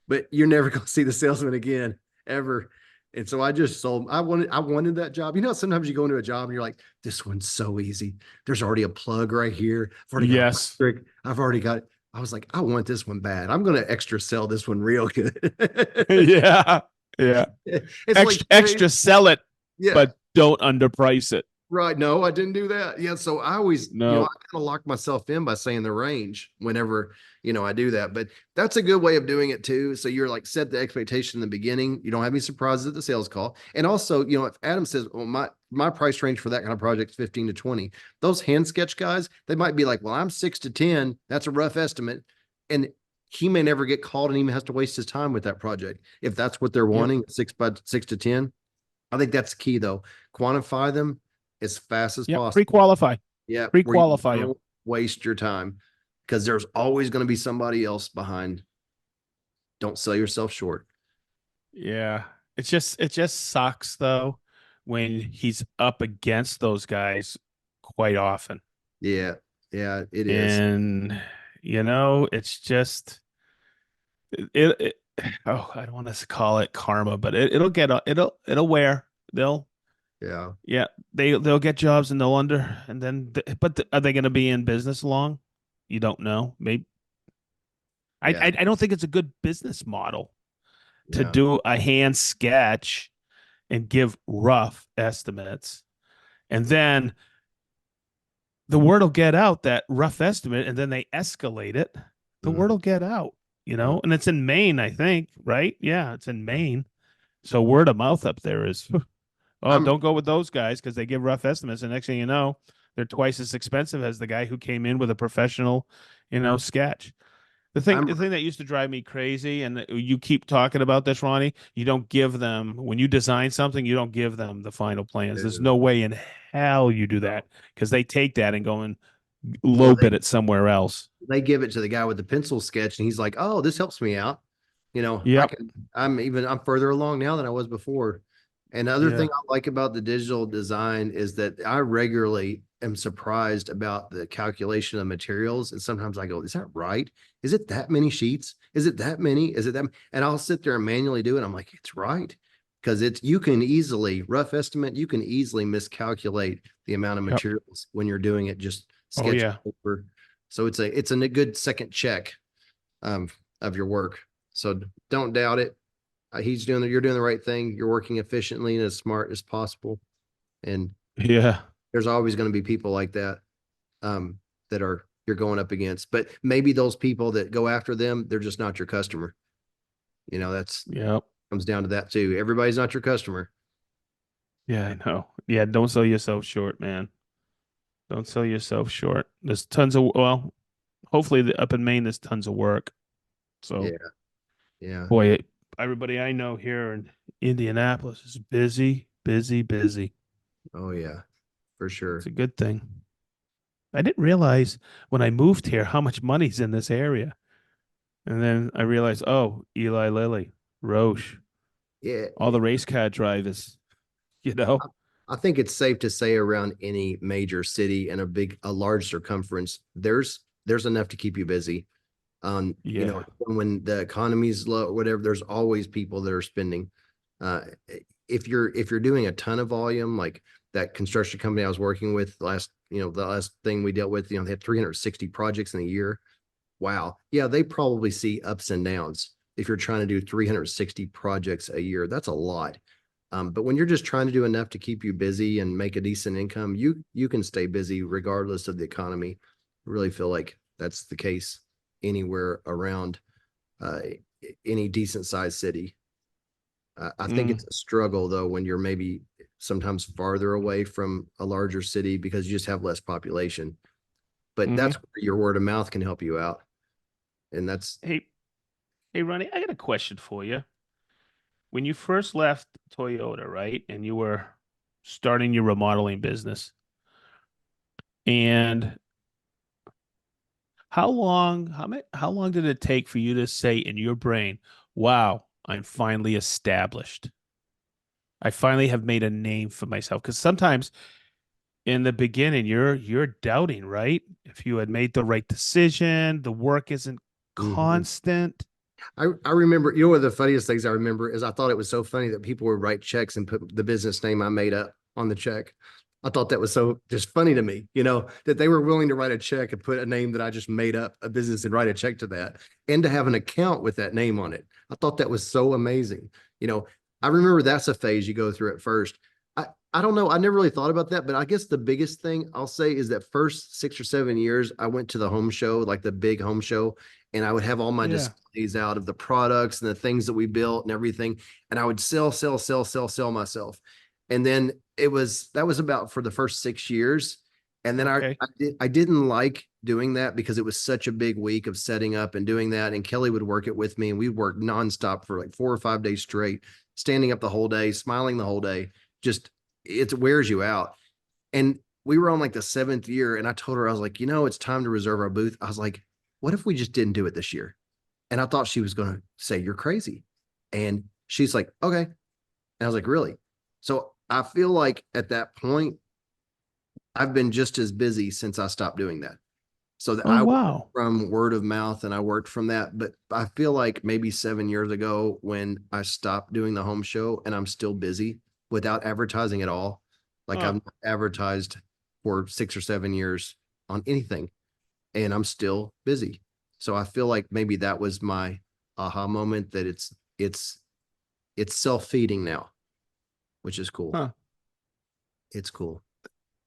but you're never going to see the salesman again ever. And so I just sold. I wanted that job. Sometimes you go into a job and you're like, this one's so easy. There's already a plug right here. I've already got a yes. trick. I've already got it. I was like, I want this one bad. I'm going to extra sell this one real good. Yeah. Yeah. It's like, Extra sell it, yeah, but don't underprice it. right. No, I didn't do that. Yeah. So I always, I No. kind of lock myself in by saying the range whenever, I do that. But that's a good way of doing it too. So you're like set the expectation in the beginning. You don't have any surprises at the sales call. And also, if Adam says, well, my price range for that kind of project is 15 to 20, those hand sketch guys, they might be like, well, I'm 6 to 10. That's a rough estimate. And he may never get called and he has to waste his time with that project. If that's what they're Yep. wanting, 6 to 10. I think that's key though. Quantify them as fast as Yep. possible. Pre-qualify. Yeah, where you Pre-qualify them. don't waste your time because there's always going to be somebody else behind. Don't sell yourself short. Yeah. It just sucks though when he's up against those guys quite often. Yeah, yeah, it is. And it's just it oh, I don't want to call it karma, but it'll wear. They'll Yeah, Yeah, they'll get jobs and they'll under and then are they going to be in business long? You don't know. Maybe yeah, I don't think it's a good business model to no, do a hand sketch and give rough estimates and then the word will get out that rough estimate, and then they escalate it. The word Mhm. will get out, Oh, and it's in Maine, I think, right? Yeah, it's in Maine. So word of mouth up there is, oh, I'm don't go with those guys because they give rough estimates. And next thing you know, they're twice as expensive as the guy who came in with a professional, sketch. The I'm thing that used to drive me crazy, and you keep talking about this, Ronnie, you don't give them when you design something, you don't give them the final plans. There's no way in hell you do no. that because they take that and go and Well, low bid it somewhere else. they give it to the guy with the pencil sketch, and he's like, "Oh, this helps me out." Yep. I'm further along now than I was before. And the other thing Yeah. I like about the digital design is that I regularly am surprised about the calculation of materials. And sometimes I go, is that right? Is it that many sheets? Is it that many? Is it that? And I'll sit there and manually do it. I'm like, it's right. Because you can easily, rough estimate, you can easily miscalculate the amount of Yep. materials when you're doing it just Oh sketch yeah. paper. So it's a good second check um, of your work. So don't doubt it. You're doing the right thing. You're working efficiently and as smart as possible. And Yeah. there's always going to be people like that that are you're going up against. But maybe those people that go after them, they're just not your customer. That's Yep. comes down to that too. Everybody's not your customer. Yeah, I know. Yeah, don't sell yourself short, man. Don't sell yourself short. There's tons of hopefully up in Maine there's tons of work. So, Yeah, yeah. boy, everybody I know here in Indianapolis is busy, busy, busy. Oh yeah, for It's sure. a good thing. I didn't realize when I moved here how much money's in this area. And then I realized, oh, Eli Lilly, Roche, Yeah, all the race car drivers, you know? I think it's safe to say around any major city and a large circumference, there's enough to keep you busy. Yeah. When the economy's low or whatever, there's always people that are spending. Uh, if you're doing a ton of volume, like that construction company I was working with the last thing we dealt with, they had 360 projects in a year. Wow. Yeah, they probably see ups and downs. If you're trying to do 360 projects a year, that's a lot. But when you're just trying to do enough to keep you busy and make a decent income, you can stay busy regardless of the economy. I really feel like that's the case anywhere around uh, any decent sized city. I think Mm, it's a struggle though when you're maybe sometimes farther away from a larger city because you just have less population. But hmm. that's where your word of mouth can help you out, and that's Hey, hey, Ronnie, I got a question for you. When you first left Toyota, right, and you were starting your remodeling business, and how long did it take for you to say in your brain, "Wow, I'm finally established. I finally have made a name for myself." Because sometimes in the beginning, you're doubting, right? If you had made the right decision, the work isn't Mhm. constant. I remember, one of the funniest things I remember is I thought it was so funny that people would write checks and put the business name I made up on the check. I thought that was so just funny to me, that they were willing to write a check and put a name that I just made up a business and write a check to that and to have an account with that name on it. I thought that was so amazing. You know, I remember that's a phase you go through at first. I don't know. I never really thought about that, but I guess the biggest thing I'll say is that first 6 or 7 years, I went to the home show, like the big home show, and I would have all my Yeah. displays out of the products and the things that we built and everything. And I would sell, sell, sell, sell, sell myself. And then that was about for the first 6 years. And then Okay. I didn't like doing that because it was such a big week of setting up and doing that. And Kelly would work it with me, and we'd work nonstop for like 4 or 5 days straight, standing up the whole day, smiling the whole day. Just it wears you out. And we were on like the seventh year, and I told her, I was like, it's time to reserve our booth. I was like, what if we just didn't do it this year? And I thought she was going to say, you're crazy. And she's like, okay. And I was like, really? So I feel like at that point, I've been just as busy since I stopped doing that. So that Oh, I worked wow. from word of mouth and I worked from that. But I feel like maybe 7 years ago when I stopped doing the home show and I'm still busy without advertising at all. Like I've Huh. not advertised for 6 or 7 years on anything and I'm still busy. So I feel like maybe that was my aha moment that it's self-feeding now, which is cool. Huh. It's cool.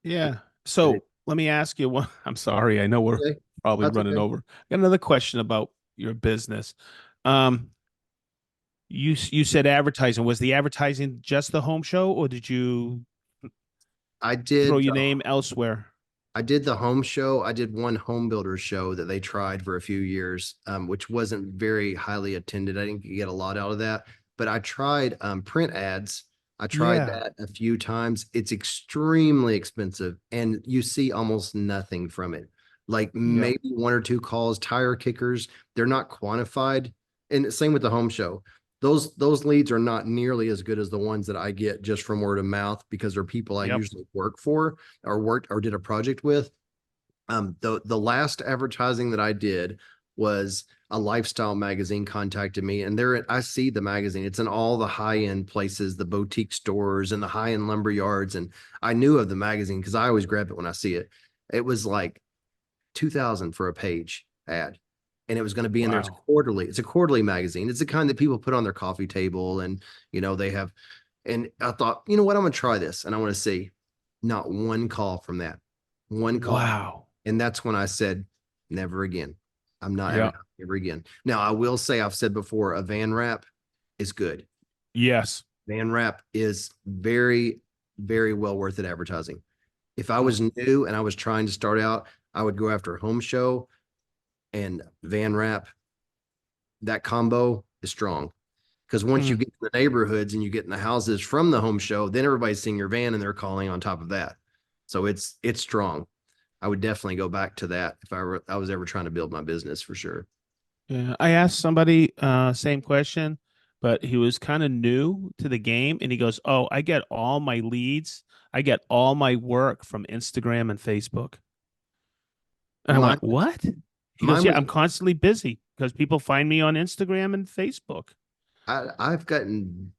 Yeah. But So let me ask you one. I'm sorry. I know we're Okay, probably that's running okay. over. Got another question about your business. Um, you said advertising. Was the advertising just the home show, or did you I throw did your the name elsewhere? I did the home show. I did one home builder show that they tried for a few years, which wasn't very highly attended. I didn't get a lot out of that, but I tried print ads. I tried Yeah. that a few times. It's extremely expensive, and you see almost nothing from it. Like Yep. maybe one or two calls, tire kickers. They're not quantified. And same with the home show. Those leads are not nearly as good as the ones that I get just from word of mouth because they're people I Yep. usually work for or worked or did a project with. The last advertising that I did was a lifestyle magazine contacted me, and there I see the magazine. It's in all the high end places, the boutique stores and the high end lumber yards. And I knew of the magazine because I always grab it when I see it. It was like 2000 for a page ad. And it was going to be in there. It's Wow. quarterly. It's a quarterly magazine. It's the kind that people put on their coffee table, and they have. And I thought, you know what, I'm going to try this, and I want to see. Not one call from that, one call. Wow. And that's when I said, never again. I'm not ever, Yep. ever again. Now, I will say, I've said before, a van wrap is good. Yes. Van wrap is very, very well worth it advertising. If I Hmm. was new and I was trying to start out, I would go after home show and van wrap. That combo is strong because once you Hmm. get in the neighborhoods and you get in the houses from the home show, then everybody's seeing your van and they're calling on top of that. So it's strong. I would definitely go back to that if I was ever trying to build my business for sure. Yeah. I asked somebody same question, but he was kind of new to the game, and he goes, "Oh, I get all my leads, I get all my work from Instagram and Facebook." And I Mine, went, "What?" He goes, mine "Yeah, was I'm constantly busy because people find me on Instagram and Facebook." I've gotten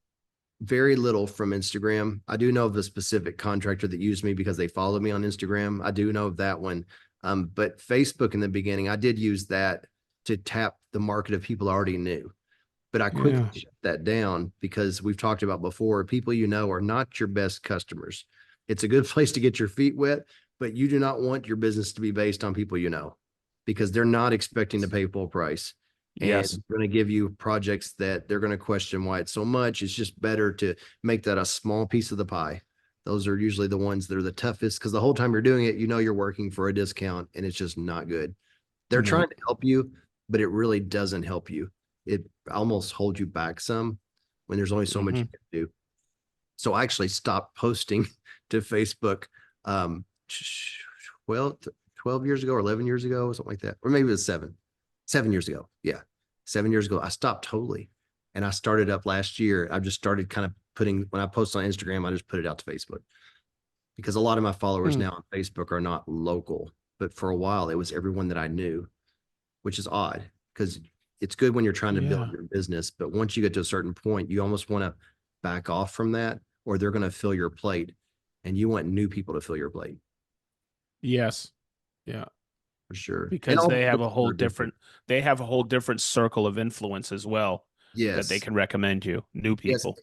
very little from Instagram. I do know of a specific contractor that used me because they followed me on Instagram. I do know of that one. But Facebook in the beginning, I did use that to tap the market of people I already knew. But I quickly Yeah. shut that down because we've talked about before, people are not your best customers. It's a good place to get your feet wet, but you do not want your business to be based on people because they're not expecting to pay full price. And Yes. going to give you projects that they're going to question why it's so much. It's just better to make that a small piece of the pie. Those are usually the ones that are the toughest because the whole time you're doing it, you're working for a discount and it's just not good. They're trying No. to help you, but it really doesn't help you. It almost holds you back some when there's only so much Hmm. you can do. So I actually stopped posting to Facebook well 12 years ago or 11 years ago, something like that. Or maybe it was 7 years ago. Yeah. 7 years ago, I stopped totally. And I started up last year. I just started kind of putting, when I post on Instagram, I just put it out to Facebook because a lot of my followers Hmm. now on Facebook are not local. But for a while, it was everyone that I knew, which is odd because it's good when you're trying to build Yeah. your business. But once you get to a certain point, you almost want to back off from that or they're going to fill your plate and you want new people to fill your plate Yes. Yeah. for sure. And Because all they have a businesses whole are different. different they have a whole different circle of influence as well that they Yes. can recommend you, new Yes. people.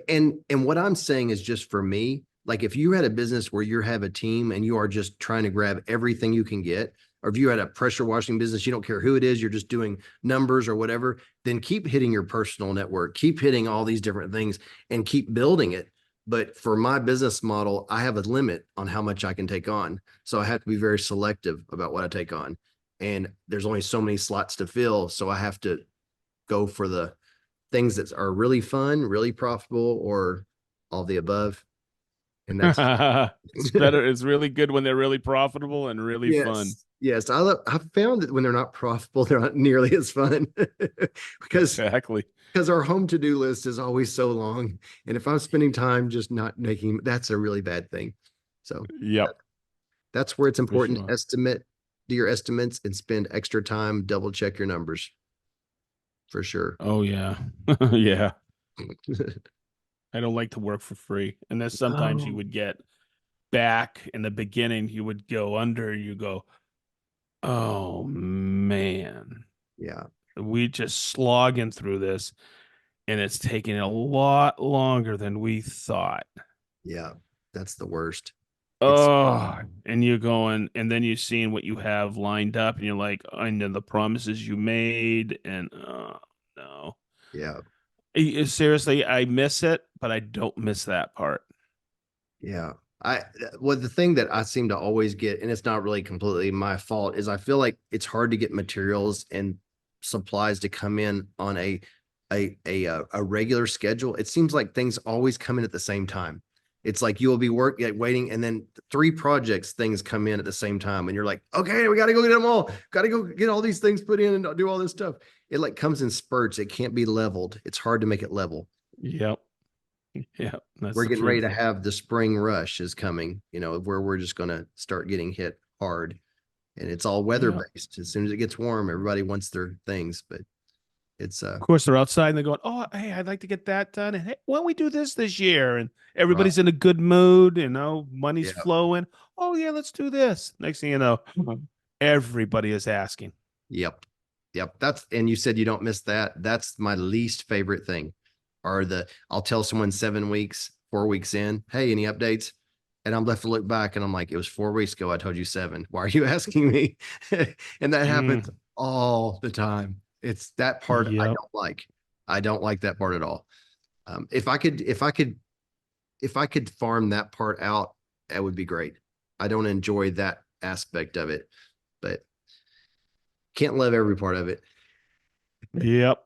And what I'm saying is just for me, like if you had a business where you have a team and you are just trying to grab everything you can get, or if you had a pressure washing business, you don't care who it is, you're just doing numbers or whatever, then keep hitting your personal network, keep hitting all these different things and keep building it. But for my business model, I have a limit on how much I can take on. So I have to be very selective about what I take on. And there's only so many slots to fill. So I have to go for the things that are really fun, really profitable, or all the above. And that's It's better. It's really good when they're really profitable and really fun. yes, yes. I found that when they're not profitable, they're not nearly as fun because Exactly. our home to do list is always so long, and if I'm spending time just not making, that's a really bad thing. So Yep, that's where it's for important to sure. do your estimates and spend extra time, double check your numbers for sure. Oh yeah. Yeah. I don't like to work for free. And then sometimes you Oh, would get back in the beginning, you would go under, you go, "Oh man, yeah, we just slogging through this and it's taking a lot longer than we thought." yeah. That's the worst. It's Oh, and you're going, and then you're seeing what you have lined up, and you're like, and then the promises you made, and no. yeah, Seriously, I miss it, but I don't miss that part. yeah. I well, the thing that I seem to always get, and it's not really completely my fault, is I feel like it's hard to get materials and supplies to come in on a regular schedule. It seems like things always come in at the same time. It's like you will be waiting, and then three projects things come in at the same time, and you're like, okay, we got to go get them all. Got to go get all these things put in and do all this stuff. It like comes in spurts. It can't be leveled. It's hard to make it level. Yep. Yep. That's We're the getting ready truth. to have the spring rush is coming, where we're just going to start getting hit hard, and it's all weather Yep. based. As soon as it gets warm, everybody wants their things, but it's Of course, they're outside and they're going, "Oh, hey, I'd like to get that done." And hey, why don't we do this year? And right. everybody's in a good mood. Money's Yeah. flowing. Oh yeah, let's do this. Next thing you know, everybody is asking. Yep. Yep. And you said you don't miss that. That's my least favorite thing. I'll tell someone 7 weeks, 4 weeks in, hey, any updates? And I'm left to look back and I'm like, it was 4 weeks ago. I told you 7. Why are you asking me? And that happens Mm, all the time. It's that part I yep. don't like. I don't like that part at all. If I could farm that part out, that would be great. I don't enjoy that aspect of it, but can't love every part of it. Yep.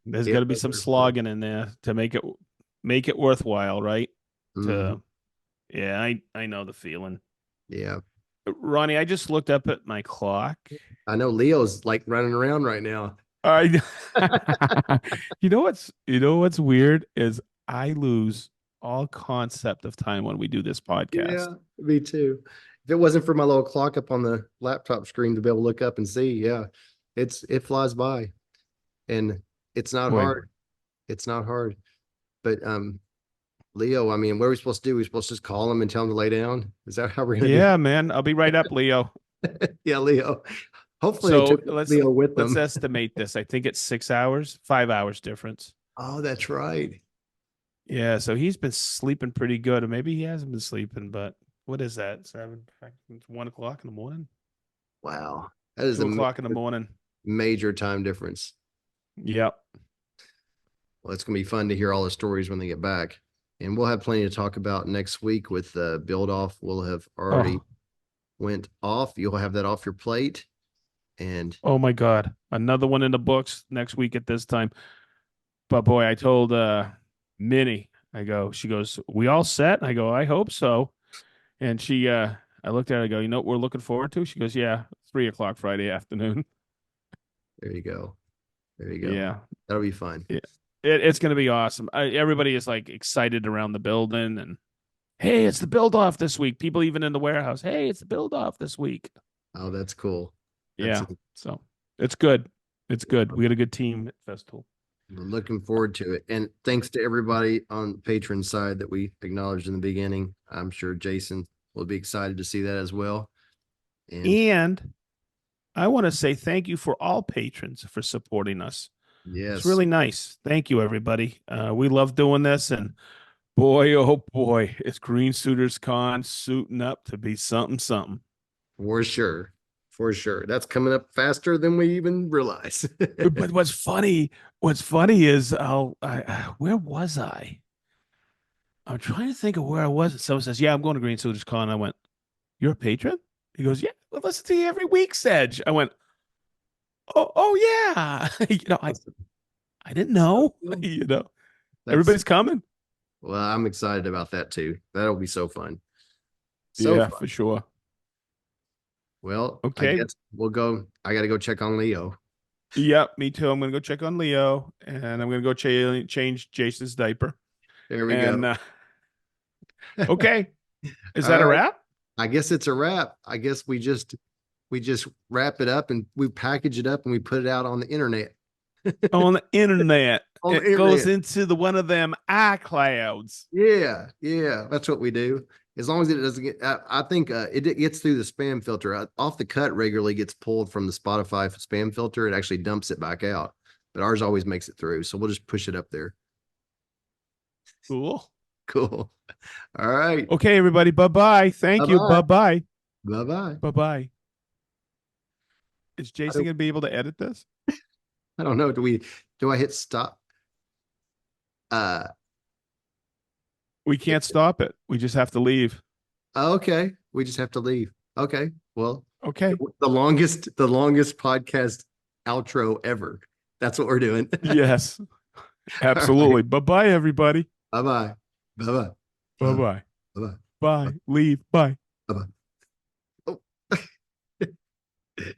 There's got Can't to be love some every part of slogging in there to make it worthwhile, right? it. Mhm. To Yeah, I know the feeling. Yeah. Ronnie, I just looked up at my clock. I know Leo's like running around right now. I you know what's weird is I lose all concept of time when we do this podcast. Yeah, me too. If it wasn't for my little clock up on the laptop screen to be able to look up and see, yeah, it flies by, and it's not Boy, hard. It's not hard. But Leo, I mean, what are we supposed to do? We supposed to just call him and tell him to lay down? Is that how we're gonna do yeah, man, I'll be right up, Leo. it? Yeah, Leo. Hopefully they So took let's Leo with let's them. estimate this. I think it's 6 hours, 5 hours difference. Oh, that's right. Yeah, so he's been sleeping pretty good, or maybe he hasn't been sleeping. But what is that? It's 1 o'clock in the morning, Wow. That is two a o'clock in the morning. major time difference. Yep. Well, it's going to be fun to hear all the stories when they get back. And we'll have plenty to talk about next week with the build off. We'll have already Oh, went off. You'll have that off your plate. And oh my God, another one in the books next week at this time. But boy, I told Minnie, she goes, "We all set?" I go, "I hope so." And I looked at her, I go, "You know what we're looking forward to?" She goes, "Yeah, 3 o'clock Friday afternoon." there you go. There you go. Yeah. That'll be fun. Yeah. It's gonna be awesome. Everybody is like excited around the building, and hey, it's the build off this week. People even in the warehouse, hey, it's the build off this week. Oh, that's cool. That's Yeah. So it's good. It's good. We got a good team at Festival. We're looking forward to it. And thanks to everybody on patron side that we acknowledged in the beginning. I'm sure Jason will be excited to see that as well. And And I want to say thank you for all patrons for supporting us. It's yes, really nice. Thank you, everybody. We love doing this, and boy, oh boy, is Green Suiters Con suiting up to be something, something. for sure. For sure. That's coming up faster than we even realize. But what's funny is where was I? I'm trying to think of where I was. And someone says, "Yeah, I'm going to Green Suiters Con." I went, "You're a patron?" He goes, "Yeah, well, listen to you every week, Sedge." I went, "Oh yeah." I didn't know. That's Everybody's coming. well, I'm excited about that too. That'll be so fun. So Yeah, fun. for sure. Well, I Okay. guess we'll go. I got to go check on Leo. Yep, me too. I'm gonna go check on Leo, and I'm gonna go change Jason's diaper. There we And go. okay, is All that a right. wrap? I guess it's a wrap. I guess we just wrap it up and we package it up and we put it out on the internet. On the internet, On the it goes internet. into the one of them iClouds. Yeah, yeah, that's what we do. As long as it doesn't get, I think it gets through the spam filter. Off the cut regularly gets pulled from the Spotify spam filter. It actually dumps it back out, but ours always makes it through. So we'll just push it up there. Cool. Cool. All right. Okay, everybody. Bye-bye. Thank you. Bye-bye. Bye-bye. Bye-bye. Bye-bye. Is I Jason don't, going to be able to edit this? I don't know. Do I hit stop? Uh, We can't stop it. We just have to leave. okay. We just have to leave. Okay. Well, Okay. the longest podcast outro ever. That's what we're doing. Yes, All right. absolutely. Bye-bye, everybody. Bye-bye. Bye-bye. Bye-bye. Bye-bye. Bye. Leave. Bye. Bye-bye. Oh.